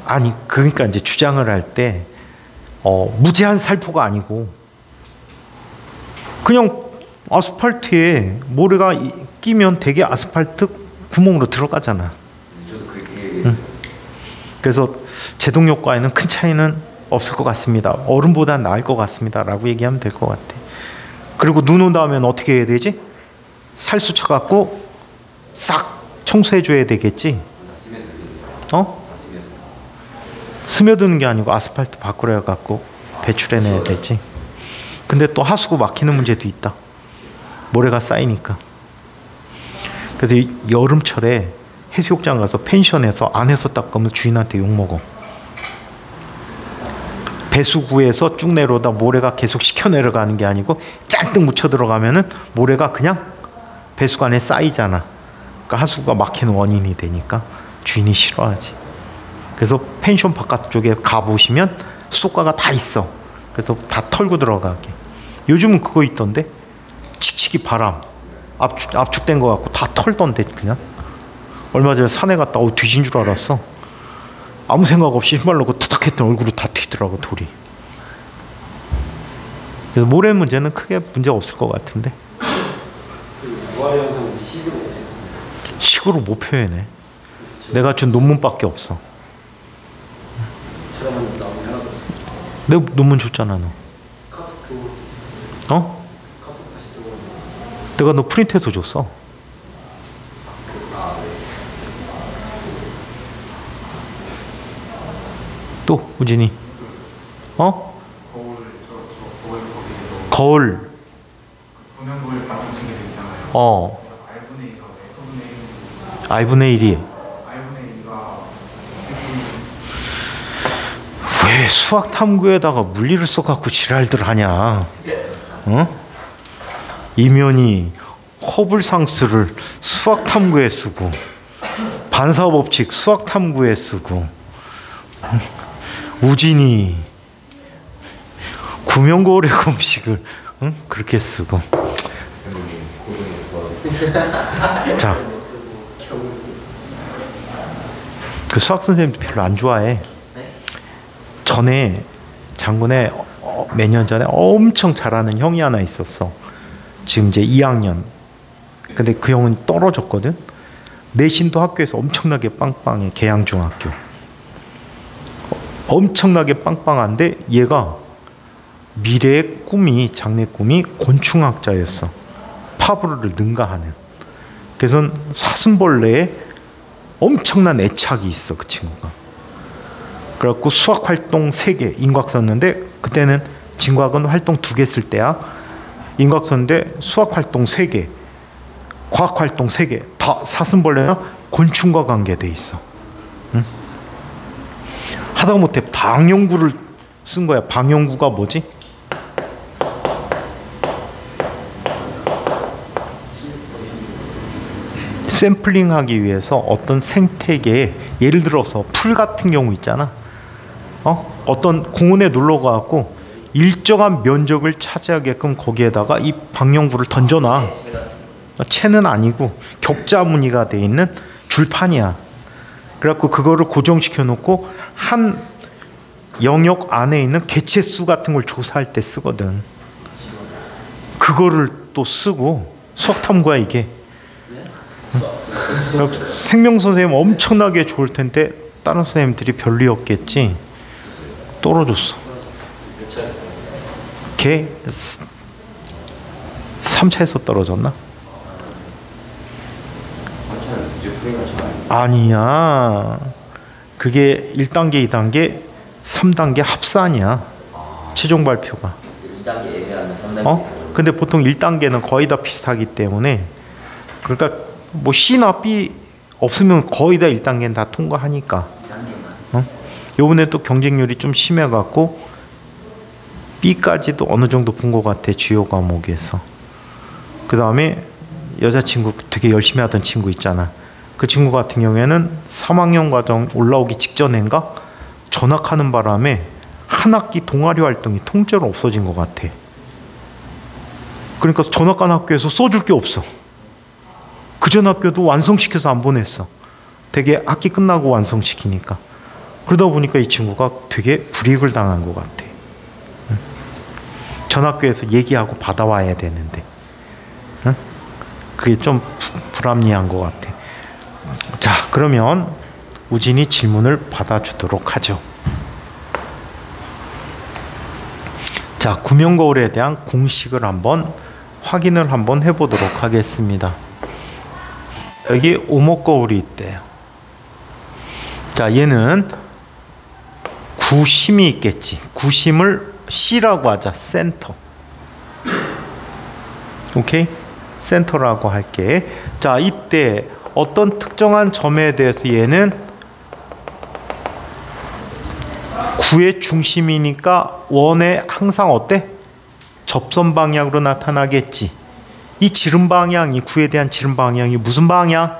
아니 그러니까 이제 주장을 할 때 무제한 살포가 아니고 그냥 아스팔트에 모래가 끼면 되게 아스팔트 구멍으로 들어가잖아. 저도 그렇게 얘기했어요. 그래서 제동 효과에는 큰 차이는 없을 것 같습니다. 얼음보다 나을 것 같습니다라고 얘기하면 될 것 같아. 그리고 눈 온다 하면 어떻게 해야 되지? 살수 쳐갖고 싹 청소해줘야 되겠지. 스며드는 게 아니고 아스팔트 밖으로 해갖고 배출해내야 되지. 근데 또 하수구 막히는 문제도 있다. 모래가 쌓이니까. 그래서 여름철에 해수욕장 가서 펜션에서 안에서 닦으면 주인한테 욕먹어. 배수구에서 쭉 내려오다 모래가 계속 식혀 내려가는 게 아니고 짠뜩 묻혀 들어가면은 모래가 그냥 배수구 안에 쌓이잖아. 그러니까 하수구가 막히는 원인이 되니까 주인이 싫어하지. 그래서 펜션 바깥쪽에 가보시면 수도가가 다 있어. 그래서 다 털고 들어가게. 요즘은 그거 있던데 칙칙이 바람 압축된 거 갖고 다 털던데. 그냥 얼마 전에 산에 갔다 뒤진 줄 알았어. 아무 생각 없이 신발 넣고 투닥했더니 얼굴로 다 튀더라고 돌이. 그래서 모래 문제는 크게 문제 없을 것 같은데. 무한현상은 식으로 못 표현해. 내가 준 논문밖에 없어. 찾아봤는데 나오는 하나도 없어. 내 논문 줬잖아 너. 어? 카톡 다시 들어오는 내가 너 프린트해서 줬어. 또 우진이. 어? 거울 저 거울 거기에도 거울. 조명거울 방송치게 돼 있잖아요. 어. R분의 2가 F분의 1 R분의 1이. R분의 2가 왜 수학 탐구에다가 물리를 써갖고 지랄들 하냐? 어? 이면이 허블상수를 수학 탐구에 쓰고 반사법칙 수학 탐구에 쓰고 우진이 구명거울의 공식을 그렇게 쓰고. 자, 그 수학 선생님도 별로 안 좋아해. 전에 장군에 몇 년 전에 엄청 잘하는 형이 하나 있었어. 지금 이제 2학년. 근데 그 형은 떨어졌거든. 내신도 학교에서 엄청나게 빵빵해. 계양중학교. 엄청나게 빵빵한데 얘가 미래의 꿈이, 장래 꿈이 곤충학자였어. 파브르를 능가하는. 그래서 사슴벌레에 엄청난 애착이 있어, 그 친구가. 그래갖고 수학 활동 3개 인곽 썼는데, 그때는 진곽은 활동 2개 쓸 때야. 인곽 썼는데 수학 활동 3개, 과학 활동 3개 다 사슴벌레나 곤충과 관계돼 있어. 응? 하다못해 방영구를 쓴 거야. 방영구가 뭐지? 샘플링하기 위해서 어떤 생태계에, 예를 들어서 풀 같은 경우 있잖아. 어떤 공원에 놀러 가고 일정한 면적을 차지하게끔 거기에다가 이 방영구를 던져놔. 채는 아니고 격자 무늬가 돼 있는 줄판이야. 그래갖고 그거를 고정시켜 놓고 한 영역 안에 있는 개체수 같은 걸 조사할 때 쓰거든. 그거를 또 쓰고 수학 탐구야 이게. 생명 선생님 엄청나게 좋을 텐데 다른 선생님들이 별로였겠지. 떨어졌어. 걔 3차에서 떨어졌나? 3차는 이제 풀이가 잘 아니야. 그게 1단계, 2단계, 3단계 합산이야. 최종 발표가. 2단계 예배하는 3단계. 근데 보통 1단계는 거의 다 비슷하기 때문에, 그러니까 뭐 C나 B 없으면 거의 다 1단계는 다 통과하니까. 요번에 또 경쟁률이 좀 심해갖고 B까지도 어느 정도 본 것 같아, 주요 과목에서. 그 다음에 여자친구 되게 열심히 하던 친구 있잖아. 그 친구 같은 경우에는 3학년 과정 올라오기 직전인가 전학하는 바람에 한 학기 동아리 활동이 통째로 없어진 것 같아. 그러니까 전학간 학교에서 써줄 게 없어. 그전 학교도 완성시켜서 안 보냈어. 되게 학기 끝나고 완성시키니까. 그러다 보니까 이 친구가 되게 불이익을 당한 것 같아. 전 학교에서 얘기하고 받아와야 되는데, 그게 좀 불합리한 것 같아. 자, 그러면 우진이 질문을 받아주도록 하죠. 자, 구명거울에 대한 공식을 한번 확인을 한번 해보도록 하겠습니다. 여기 오목거울이 있대요. 자, 얘는 구심이 있겠지. 구심을 C라고 하자. 센터. 오케이? 센터라고 할게. 자, 이때 어떤 특정한 점에 대해서 얘는 구의 중심이니까 원에 항상 어때? 접선 방향으로 나타나겠지. 이 지름 방향이, 구에 대한 지름 방향이 무슨 방향?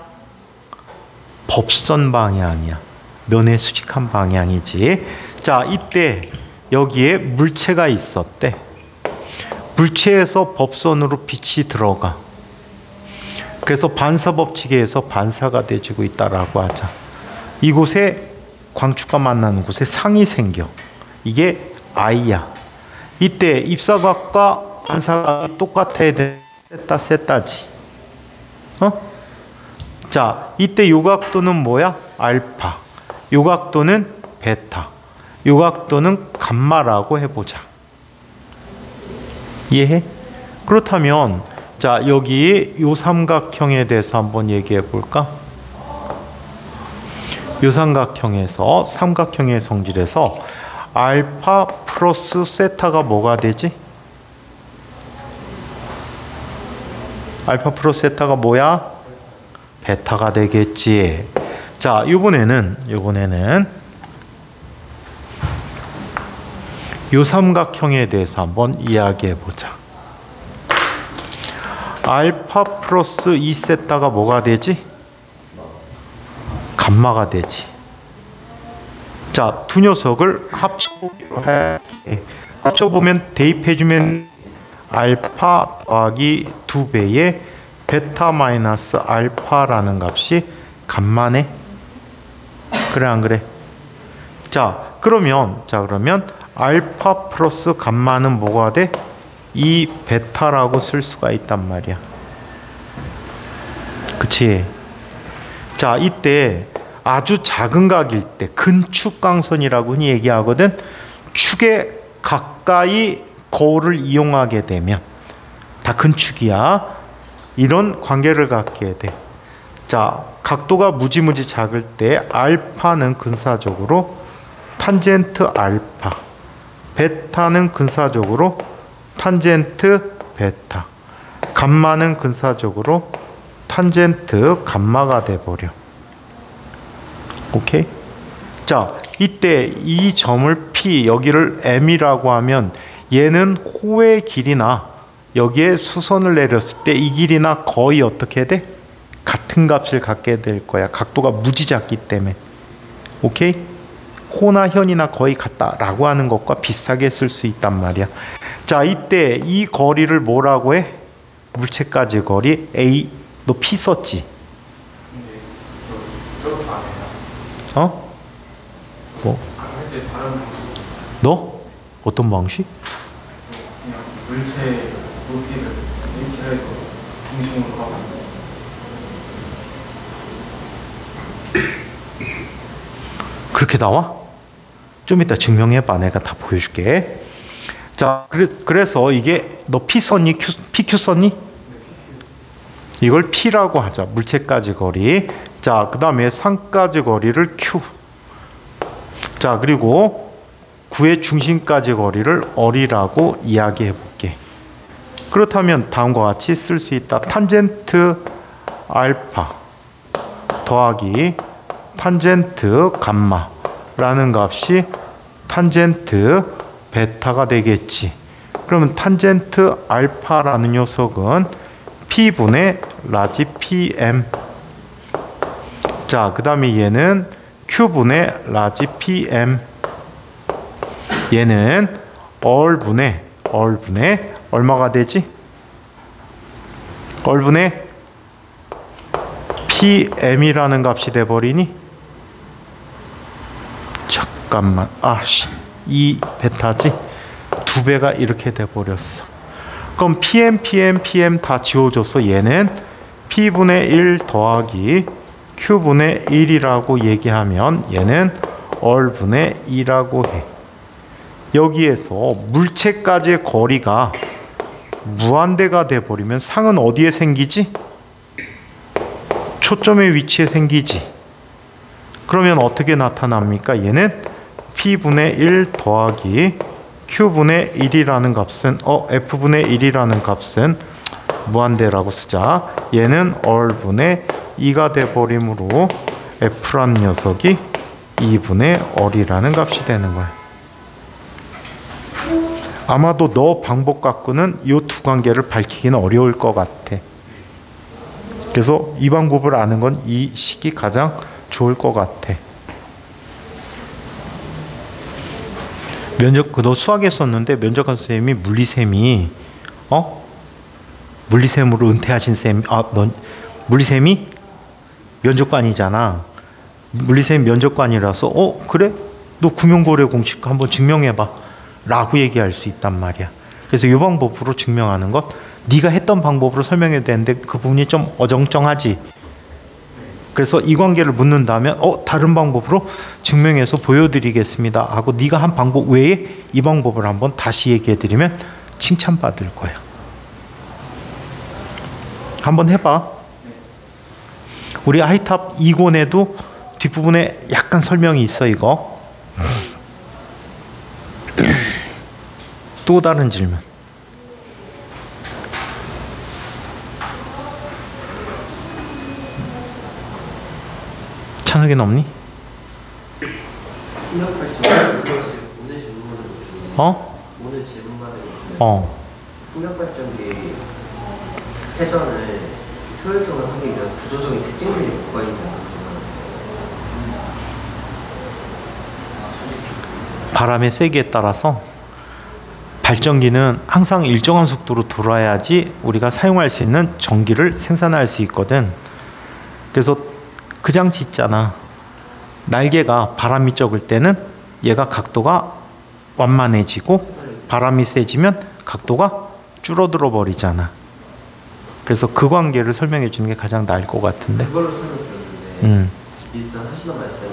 법선 방향이야. 면에 수직한 방향이지. 자, 이때 여기에 물체가 있었대. 물체에서 법선으로 빛이 들어가. 그래서 반사법칙에 의해서 반사가 돼지고 있다라고 하자. 이곳에 광축과 만나는 곳에 상이 생겨. 이게 I야. 이때 입사각과 반사각이 똑같아야 돼. 셋다 셋다지. 자, 이때 요 각도는 뭐야? 알파. 요 각도는 베타. 요 각도는 감마라고 해보자. 이해해? 그렇다면 자, 여기 요 삼각형에 대해서 한번 얘기해 볼까? 요 삼각형에서 삼각형의 성질에서 알파 플러스 세타가 뭐가 되지? 알파 플러스 세타가 뭐야? 베타가 되겠지. 자, 이번에는 요 삼각형에 대해서 한번 이야기해 보자. 알파 플러스 2세타가 뭐가 되지? 감마가 되지. 자, 두 녀석을 합쳐보면 대입해주면 알파 더하기 2배의 베타 마이너스 알파라는 값이 감마네. 그래 안 그래? 자, 그러면 알파 플러스 감마는 뭐가 돼? 이 베타라고 쓸 수가 있단 말이야. 그치? 자, 이때 아주 작은 각일 때 근축광선이라고 흔히 얘기하거든. 축에 가까이 거울을 이용하게 되면 다 근축이야. 이런 관계를 갖게 돼. 자, 각도가 무지무지 작을 때 알파는 근사적으로 탄젠트 알파, 베타는 근사적으로 탄젠트 베타, 감마는 근사적으로 탄젠트 감마가 돼버려. 오케이? 자, 이때 이 점을 P, 여기를 M이라고 하면 얘는 호의 길이나 여기에 수선을 내렸을 때 이 길이나 거의 어떻게 돼? 같은 값을 갖게 될 거야. 각도가 무지 작기 때문에. 오케이? 호나 현이나 거의 같다라고 하는 것과 비슷하게 쓸 수 있단 말이야. 자, 이때 이 거리를 뭐라고 해? 물체까지 거리 A. 너 P 썼지? 어? 뭐? 너? 어떤 방식? 그냥 물체 높이를 1km에서 중심으로 하고. 그렇게 나와? 좀 이따 증명해봐. 내가 다 보여줄게. 자, 그래서 이게 너 P 썼니? PQ 썼니? 이걸 P라고 하자. 물체까지 거리. 자, 그 다음에 상까지 거리를 Q. 자, 그리고 구의 중심까지 거리를 R이라고 이야기해 볼게. 그렇다면 다음과 같이 쓸 수 있다. 탄젠트 알파 더하기 탄젠트 감마라는 값이 탄젠트 베타가 되겠지. 그러면 탄젠트 알파라는 녀석은 P분의 라지 PM. 자, 그 다음에 얘는 Q분의 라지 PM. 얘는 얼분의 얼마가 되지? 얼분의 PM이라는 값이 돼버리니? 잠깐만, 이 베타지? 2배가 이렇게 돼버렸어. 그럼 PM 다 지워줘서 얘는 P분의 1 더하기 Q분의 1이라고 얘기하면 얘는 얼분의 2라고 해. 여기에서 물체까지의 거리가 무한대가 돼버리면 상은 어디에 생기지? 초점의 위치에 생기지. 그러면 어떻게 나타납니까? 얘는 P분의 1 더하기 Q분의 1이라는 값은 F분의 1이라는 값은 무한대라고 쓰자. 얘는 얼분의 2가 돼버리므로 F라는 녀석이 2분의 얼이라는 값이 되는 거야. 아마도 너 방법 갖고는 이 두 관계를 밝히기는 어려울 것 같아. 그래서 이 방법을 아는 건 이 식이 가장 좋을 것 같아. 너 수학에 썼는데 면접관 선생님이 물리쌤이 물리쌤으로 은퇴하신 쌤, 넌 물리쌤이 면접관이잖아. 물리쌤이 면접관이라서 그래? 너 구명고래 공식 한번 증명해봐 라고 얘기할 수 있단 말이야. 그래서 이 방법으로 증명하는 것, 네가 했던 방법으로 설명해야 되는데 그 부분이 좀 어정쩡하지. 그래서 이 관계를 묻는다면 다른 방법으로 증명해서 보여드리겠습니다 하고 네가 한 방법 외에 이 방법을 한번 다시 얘기해드리면 칭찬받을 거야. 한번 해봐. 우리 하이탑 2권에도 뒷부분에 약간 설명이 있어 이거. 또 다른 질문. 찬혁이는 없니? 오늘 질문받은 풍력 발전기 회전을 효율적으로 하기 위한 구조적인 특징들이 뭐가 있나요? 바람의 세기에 따라서 발전기는 항상 일정한 속도로 돌아야지 우리가 사용할 수 있는 전기를 생산할 수 있거든. 그래서 그 장치 있잖아. 날개가 바람이 적을 때는 얘가 각도가 완만해지고 바람이 세지면 각도가 줄어들어 버리잖아. 그래서 그 관계를 설명해 주는 게 가장 나을 것 같은데. 그걸로 설명 들었는데 일단 하시던 말씀이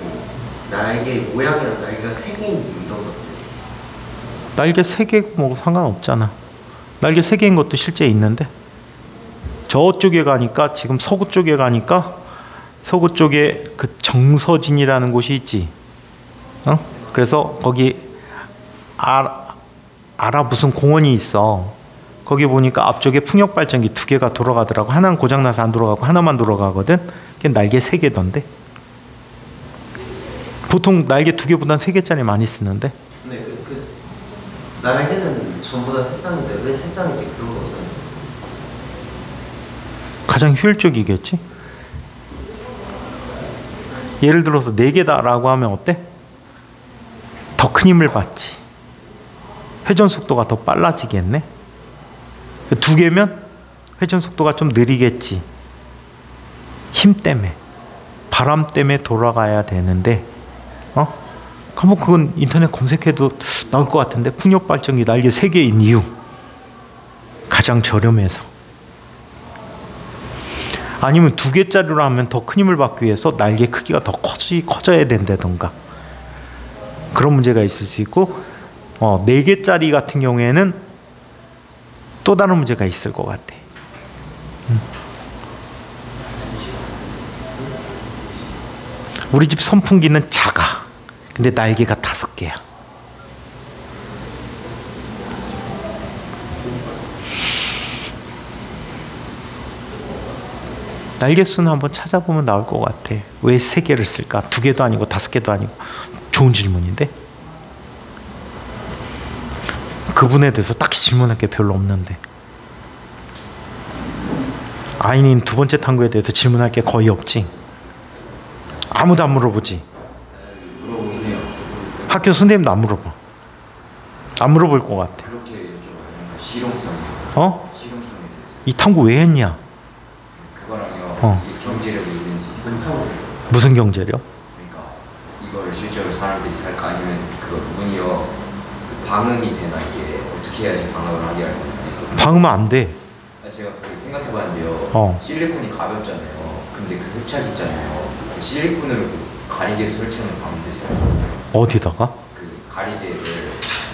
날개 모양이랑 날개가 세 개인 이유 이런 것들. 날개 세 개고 뭐 상관없잖아. 날개 세 개인 것도 실제 있는데 저쪽에 가니까 지금 서구 쪽에 가니까 서구 쪽에 그 정서진이라는 곳이 있지. 그래서 거기 알아 무슨 공원이 있어. 거기 보니까 앞쪽에 풍력 발전기 2개가 돌아가더라고. 하나는 고장나서 안 돌아가고 하나만 돌아가거든. 그게 날개 3개던데. 보통 날개 2개보단 3개짜리 많이 쓰는데. 네, 그 날개는 전부 다 새쌍인데 왜 새쌍인지 그런 거 없어요? 가장 효율적이겠지. 예를 들어서 4개다라고 하면 어때? 더 큰 힘을 받지. 회전 속도가 더 빨라지겠네. 2개면 회전 속도가 좀 느리겠지. 힘 때문에, 바람 때문에 돌아가야 되는데, 그럼 그건 인터넷 검색해도 나올 것 같은데. 풍력 발전기 날개 3개인 이유, 가장 저렴해서. 아니면 2개짜리로 하면 더 큰 힘을 받기 위해서 날개 크기가 더 커져야 된다던가 그런 문제가 있을 수 있고, 4개짜리 같은 경우에는 또 다른 문제가 있을 것 같아. 우리 집 선풍기는 작아. 근데 날개가 5개야. 날개 수는 한번 찾아보면 나올 것 같아. 왜 3개를 쓸까? 2개도 아니고 5개도 아니고. 좋은 질문인데? 그분에 대해서 딱히 질문할 게 별로 없는데. 아인인 2번째 탐구에 대해서 질문할 게 거의 없지. 아무도 안 물어보지. 학교 선생님도 안 물어봐. 안 물어볼 것 같아. 그렇게 여쭤봐요. 실용성. 실용성에 대해서. 이 탐구 왜 했냐? 그거랑요. 이 경제력이 있는지. 무슨 경제력? 그러니까 이걸 실제로 사람들이 살까 아니면 그거 문이요 방음이 되나 이게 어떻게 해야지 방음을 하게 할 건지. 방음은 안 돼. 제가 생각해봤는데요. 실리콘이 가볍잖아요. 근데 그 흡착 있잖아요. 그 실리콘으로 그 가리개를 설치하면 방음 되죠. 어디다가? 그 가리개를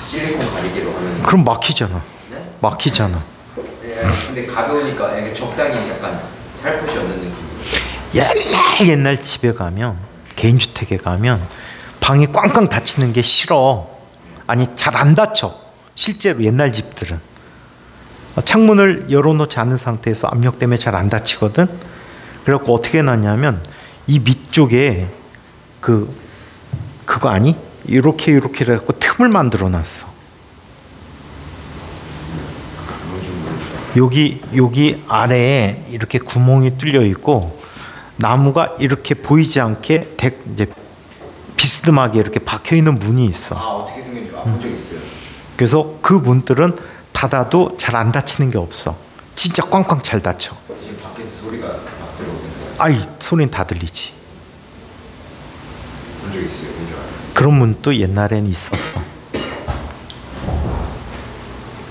실리콘 가리개로 하면. 그럼 막히잖아. 네? 막히잖아. 예, 근데 가벼우니까 이게 적당히 약간 살포시 없는 느낌. 옛날 집에 가면, 개인주택에 가면 방이 꽝꽝 닫히는 게 싫어. 아니 잘 안 닫혀. 실제로 옛날 집들은 창문을 열어놓지 않은 상태에서 압력 때문에 잘 안 닫히거든. 그래갖고 어떻게 해놨냐면 이 밑쪽에 그거 아니? 이렇게 해갖고 틈을 만들어놨어. 여기 아래에 이렇게 구멍이 뚫려 있고 나무가 이렇게 보이지 않게 이제 비스듬하게 이렇게 박혀 있는 문이 있어. 어떻게 생겼는지 본 적 있어요. 그래서 그 문들은 닫아도 잘 안 닫히는 게 없어. 진짜 꽝꽝 잘 닫혀. 지금 밖에서 소리가 막 들어오는데. 아이, 소리는 다 들리지. 본 적 있어요. 본 줄 알아요. 그런 문도 옛날엔 있었어.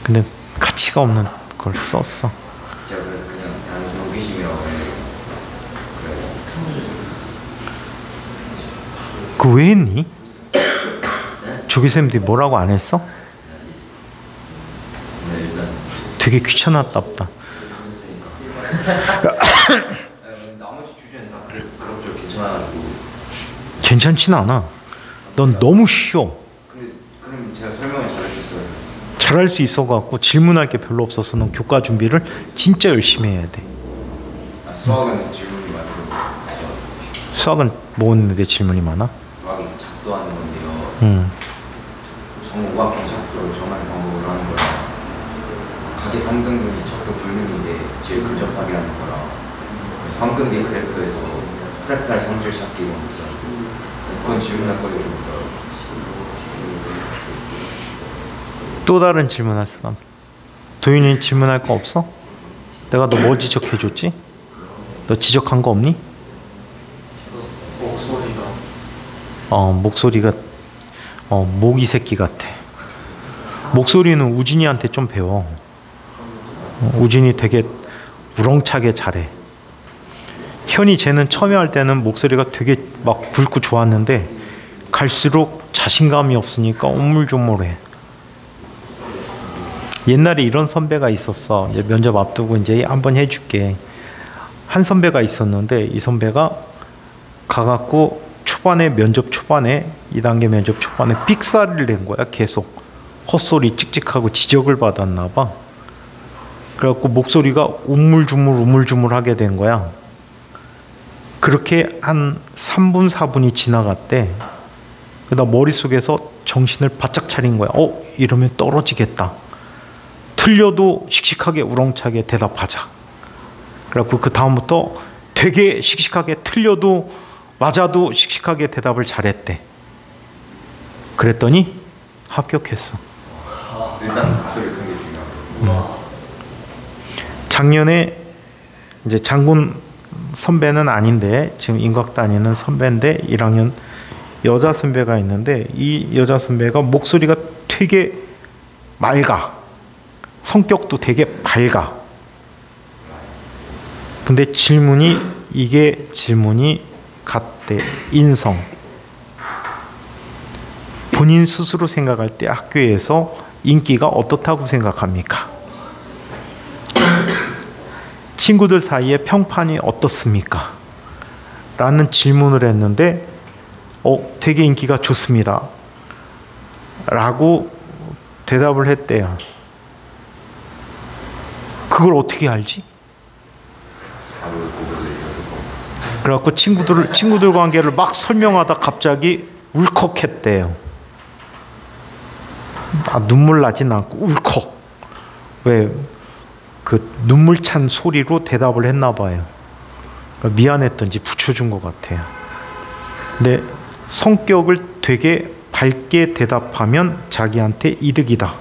근데 가치가 없는 걸 썼어. 제가 그래서 그냥 단순 호기심이라고 그 왜 했니? 조교쌤들이 뭐라고 안 했어? 되게 귀찮았다 보다. 나머지 주제는 다 그럭저럭 괜찮아가지고. 괜찮진 않아. 넌 너무 쉬워. 근데 그럼 제가 설명을 잘할 수 있어요? 잘할 수 있어갖고 질문할 게 별로 없어서 넌 교과 준비를 진짜 열심히 해야 돼. 수학은 질문이 많아요. 수학은 뭐 있는데 질문이 많아? 수학이 작도하는 건데요. 정오각형 작도를 정하는 방법을 하는 거랑 각의 3등분이 작도 불능인데 제일 근접하게 하는 거랑 황금비 그래프에서 프레탈 성질 찾기 이런 거 있어요. 그건 질문할 거리가 좀 있더라고요. 또 다른 질문할 사람? 도윤이 질문할 거 없어? 내가 너 뭐 지적해줬지? 너 지적한 거 없니? 목소리가 모기 새끼 같아. 목소리는 우진이한테 좀 배워. 우진이 되게 우렁차게 잘해. 현이 쟤는 처음에 할 때는 목소리가 되게 막 굵고 좋았는데 갈수록 자신감이 없으니까 오물조물해. 옛날에 이런 선배가 있었어. 이제 면접 앞두고 이제 한번 해줄게. 한 선배가 있었는데 이 선배가 가갖고 초반에 면접 초반에 2단계 면접 초반에 삑사리를 낸 거야. 계속 헛소리 찍찍하고 지적을 받았나 봐. 그래갖고 목소리가 우물쭈물 하게 된 거야. 그렇게 한 3분 4분이 지나갔대. 그러다 머릿속에서 정신을 바짝 차린 거야. 이러면 떨어지겠다. 틀려도 씩씩하게 우렁차게 대답하자. 그래갖고 그 다음부터 되게 씩씩하게 틀려도 맞아도 씩씩하게 대답을 잘했대. 그랬더니 합격했어. 일단 목소리 그게 중요하고. 작년에 이제 장군 선배는 아닌데 지금 인곽 다니는 선배인데 1학년 여자 선배가 있는데 이 여자 선배가 목소리가 되게 맑아. 성격도 되게 밝아. 근데 질문이 같대. 인성. 본인 스스로 생각할 때 학교에서 인기가 어떻다고 생각합니까? 친구들 사이에 평판이 어떻습니까? 라는 질문을 했는데 되게 인기가 좋습니다. 라고 대답을 했대요. 그걸 어떻게 알지? 그래갖고 친구들 관계를 막 설명하다 갑자기 울컥했대요. 눈물 나진 않고 울컥. 왜? 그 눈물 찬 소리로 대답을 했나 봐요. 미안했던지 붙여준 것 같아요. 근데 성격을 되게 밝게 대답하면 자기한테 이득이다.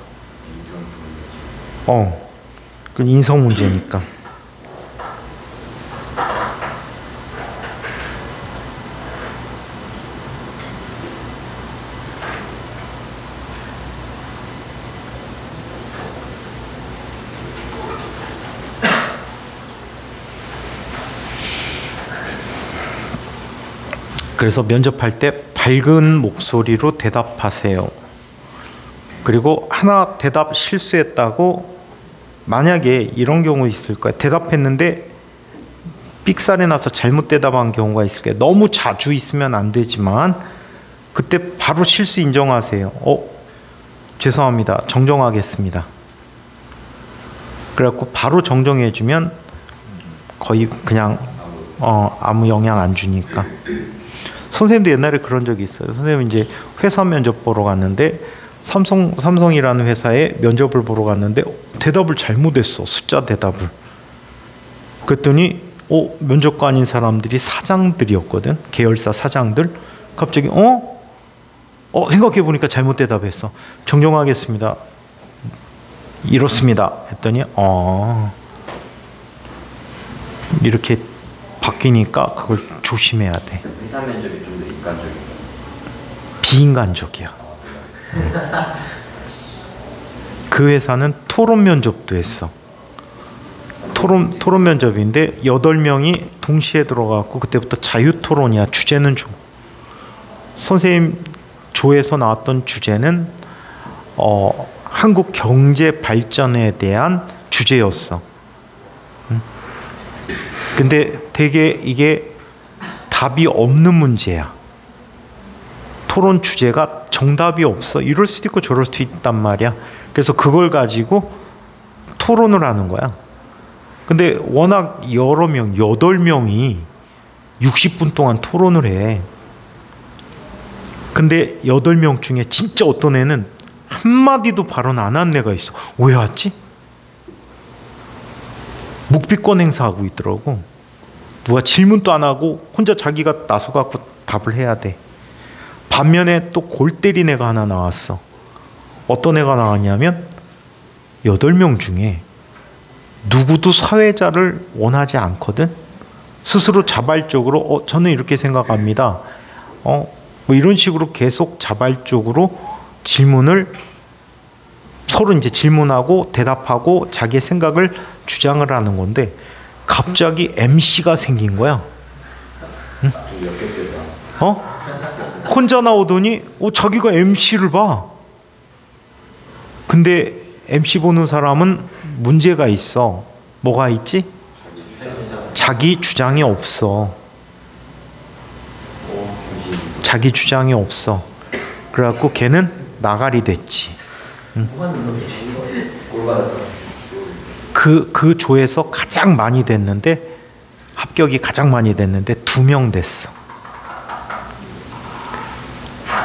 그 인성 문제니까. 그래서 면접할 때 밝은 목소리로 대답하세요. 그리고 하나 대답 실수했다고 만약에 이런 경우 있을 거야. 대답했는데 삑사리 나서 잘못 대답한 경우가 있을 거야. 너무 자주 있으면 안 되지만 그때 바로 실수 인정하세요. 죄송합니다. 정정하겠습니다. 그래갖고 바로 정정해주면 거의 그냥 아무 영향 안 주니까. 선생님도 옛날에 그런 적이 있어요. 선생님 이제 회사 면접 보러 갔는데 삼성이라는 회사에 면접을 보러 갔는데 대답을 잘못했어. 숫자 대답을. 그랬더니 면접관인 사람들이 사장들이었거든. 계열사 사장들. 갑자기 생각해 보니까 잘못 대답했어. 정정하겠습니다. 이렇습니다. 했더니 이렇게 바뀌니까 그걸 조심해야 돼. 회사 면접이 좀 더 인간적이에요. 비인간적이야. 그 회사는 토론 면접도 했어. 토론 면접인데 8명이 동시에 들어가고 그때부터 자유 토론이야. 주제는 선생님 조에서 나왔던 주제는 한국 경제 발전에 대한 주제였어. 근데 되게 이게 답이 없는 문제야. 토론 주제가 정답이 없어. 이럴 수도 있고 저럴 수도 있단 말이야. 그래서 그걸 가지고 토론을 하는 거야. 근데 워낙 여러 명, 8명이 60분 동안 토론을 해. 근데 8명 중에 진짜 어떤 애는 한마디도 발언 안 한 애가 있어. 왜 왔지? 묵비권 행사하고 있더라고. 누가 질문도 안 하고 혼자 자기가 나서갖고 답을 해야 돼. 반면에 또 골 때린 애가 하나 나왔어. 어떤 애가 나왔냐면 8명 중에 누구도 사회자를 원하지 않거든. 스스로 자발적으로 저는 이렇게 생각합니다. 뭐 이런 식으로 계속 자발적으로 질문을 서로 이제 질문하고 대답하고 자기의 생각을 주장을 하는 건데 갑자기 MC가 생긴 거야. 응? 혼자 나오더니 자기가 MC를 봐. 근데 MC 보는 사람은 문제가 있어. 뭐가 있지? 자기 주장이 없어. 자기 주장이 없어. 그래갖고 걔는 나가리 됐지. 응? 그 조에서 가장 많이 됐는데 합격이 가장 많이 됐는데 2명 됐어.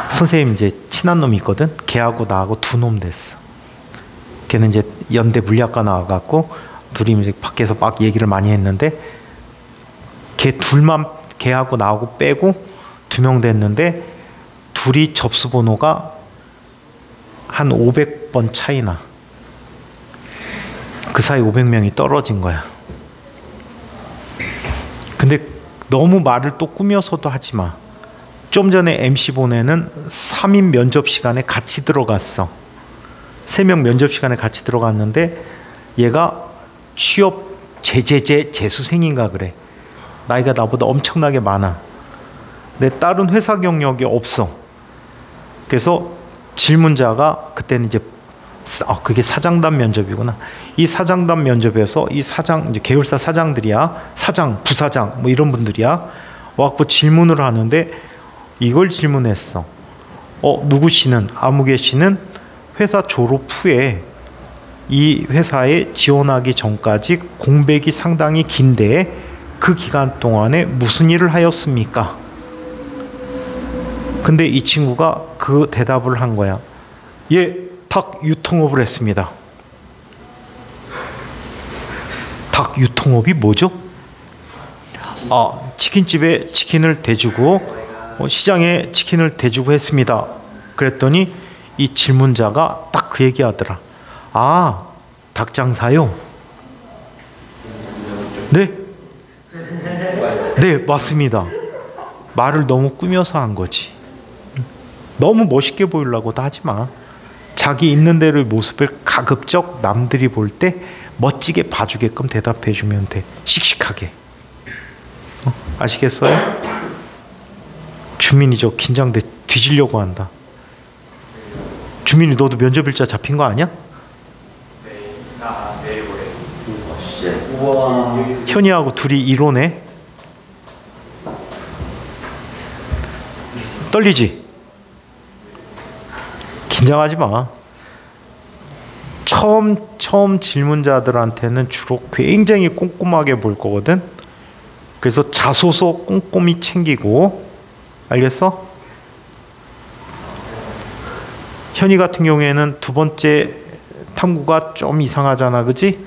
선생님 이제 친한 놈이 있거든. 걔하고 나하고 2놈 됐어. 걔는 이제 연대 물리학과 나와갖고 둘이 이제 밖에서 막 얘기를 많이 했는데 걔 둘만 걔하고 나하고 빼고 2명 됐는데 둘이 접수 번호가 한 500번 차이나. 그 사이 500명이 떨어진 거야. 근데 너무 말을 또 꾸며서도 하지 마. 좀 전에 MC 보내는 3인 면접 시간에 같이 들어갔어. 3명 면접 시간에 같이 들어갔는데 얘가 취업 재수생인가 그래. 나이가 나보다 엄청나게 많아. 근데 다른 회사 경력이 없어. 그래서 질문자가 그때는 이제 그게 사장단 면접이구나. 이 사장단 면접에서 이 사장 이제 계열사 사장들이야. 사장, 부사장 뭐 이런 분들이야. 와갖고 질문을 하는데 이걸 질문했어. 누구 씨는 아무개 씨는 회사 졸업 후에 이 회사에 지원하기 전까지 공백이 상당히 긴데 그 기간 동안에 무슨 일을 하였습니까? 근데 이 친구가 그 대답을 한 거야. 닭 유통업을 했습니다. 닭 유통업이 뭐죠? 치킨집에 치킨을 대주고 시장에 치킨을 대주고 했습니다. 그랬더니 이 질문자가 딱 그 얘기 하더라. 닭 장사요? 네? 네, 맞습니다. 말을 너무 꾸며서 한 거지. 너무 멋있게 보이려고도 하지 마. 자기 있는 대로의 모습을 가급적 남들이 볼 때 멋지게 봐주게끔 대답해 주면 돼. 씩씩하게. 아시겠어요? 주민이 저 긴장돼 뒤지려고 한다. 주민이 너도 면접일자 잡힌 거 아니야? 내일 모레. 우와. 현이하고 둘이 이론해. 떨리지? 긴장하지 마. 처음 질문자들한테는 주로 굉장히 꼼꼼하게 볼 거거든. 그래서 자소서 꼼꼼히 챙기고. 알겠어? 현이 같은 경우에는 2번째 탐구가 좀 이상하잖아, 그지?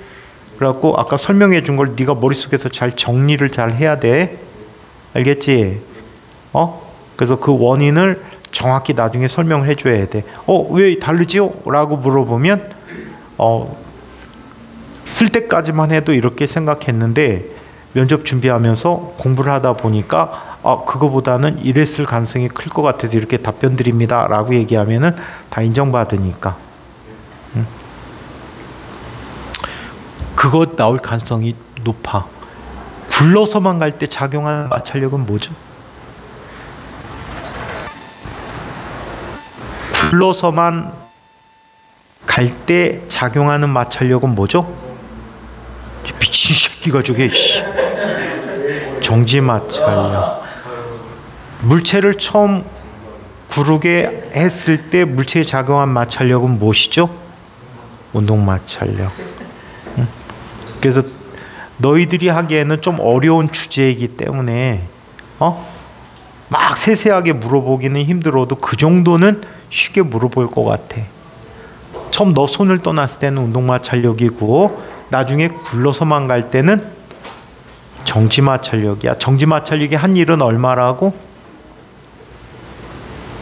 그래갖고 아까 설명해 준 걸 네가 머릿속에서 잘 정리를 잘 해야 돼. 알겠지? 그래서 그 원인을 정확히 나중에 설명을 해줘야 돼. 왜 다르지요? 라고 물어보면 쓸 때까지만 해도 이렇게 생각했는데 면접 준비하면서 공부를 하다 보니까 그거보다는 이랬을 가능성이 클 것 같아서 이렇게 답변 드립니다 라고 얘기하면은 다 인정받으니까. 그거 나올 가능성이 높아. 굴러서만 갈 때 작용하는 마찰력은 뭐죠? 굴러서만 갈 때 작용하는 마찰력은 뭐죠? 미친 새끼가 저게. 정지 마찰력. 물체를 처음 구르게 했을 때 물체에 작용한 마찰력은 무엇이죠? 운동 마찰력. 그래서 너희들이 하기에는 좀 어려운 주제이기 때문에 막 세세하게 물어보기는 힘들어도 그 정도는 쉽게 물어볼 것 같아. 처음 너 손을 떠났을 때는 운동 마찰력이고 나중에 굴러서만 갈 때는 정지 마찰력이야. 정지 마찰력이 한 일은 얼마라고?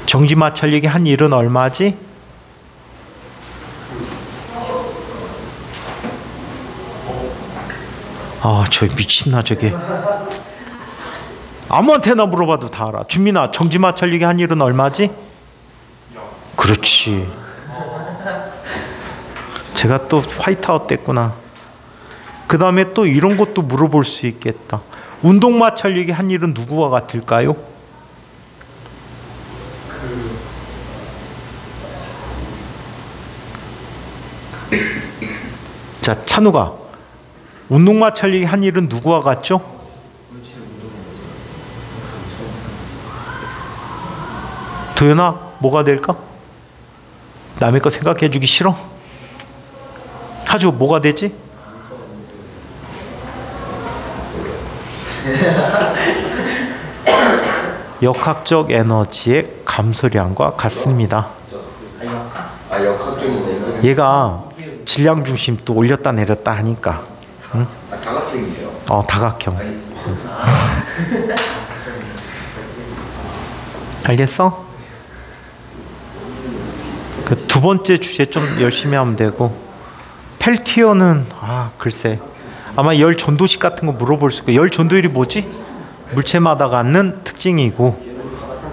정지 마찰력이 한 일은 얼마지? 아, 저 미친나 저게. 아무한테나 물어봐도 다 알아. 준민아, 정지 마찰력이 한 일은 얼마지? 그렇지. 제가 또 화이트아웃 됐구나. 그 다음에 또 이런 것도 물어볼 수 있겠다. 운동 마찰력이 한 일은 누구와 같을까요? 자, 찬우가 운동 마찰력이 한 일은 누구와 같죠? 도연아, 뭐가 될까? 남의 거 생각해 주기 싫어? 하주, 뭐가 되지? 역학적 에너지의 감소량과 같습니다. 역학적인 얘가 질량 중심도 올렸다 내렸다 하니까. 응? 다각형이에요. 다각형. 알겠어? 그 두 번째 주제 좀 열심히 하면 되고, 펠티어는 글쎄 아마 열 전도식 같은 거 물어볼 수 있고, 열 전도율이 뭐지? 물체마다 갖는 특징이고,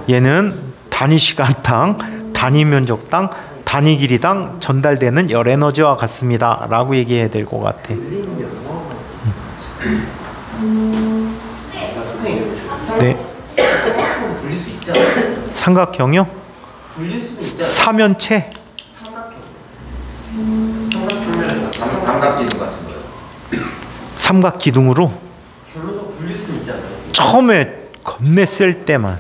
얘는 단위 시간당, 단위 면적당, 단위 길이당 전달되는 열 에너지와 같습니다 라고 얘기해야 될 것 같아. 네. 삼각형이요? 사면체? 삼각기둥 같은 거요. 삼각기둥으로? 결론적으로 굴릴 수는 있지 않아요? 처음에 겁내 쓸 때만.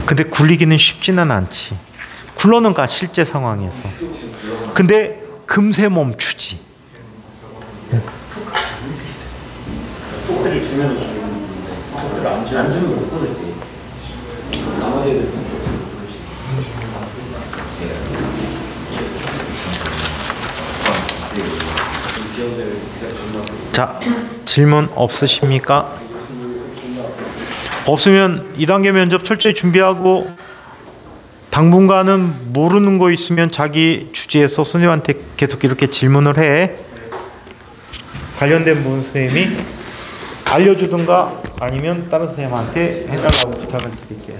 근데 굴리기는 쉽지는 않지. 굴러는 가, 실제 상황에서. 근데 금세 멈추지. 토크를 주면은 주는데 토크를 안 주면 못 떨어지지. 나머지 애들 자, 질문 없으십니까? 없으면 2단계 면접 철저히 준비하고, 당분간은 모르는 거 있으면 자기 주제에서 선생님한테 계속 이렇게 질문을 해. 관련된 분 선생님이 알려주든가 아니면 다른 선생님한테 해달라고 부탁을 드릴게요.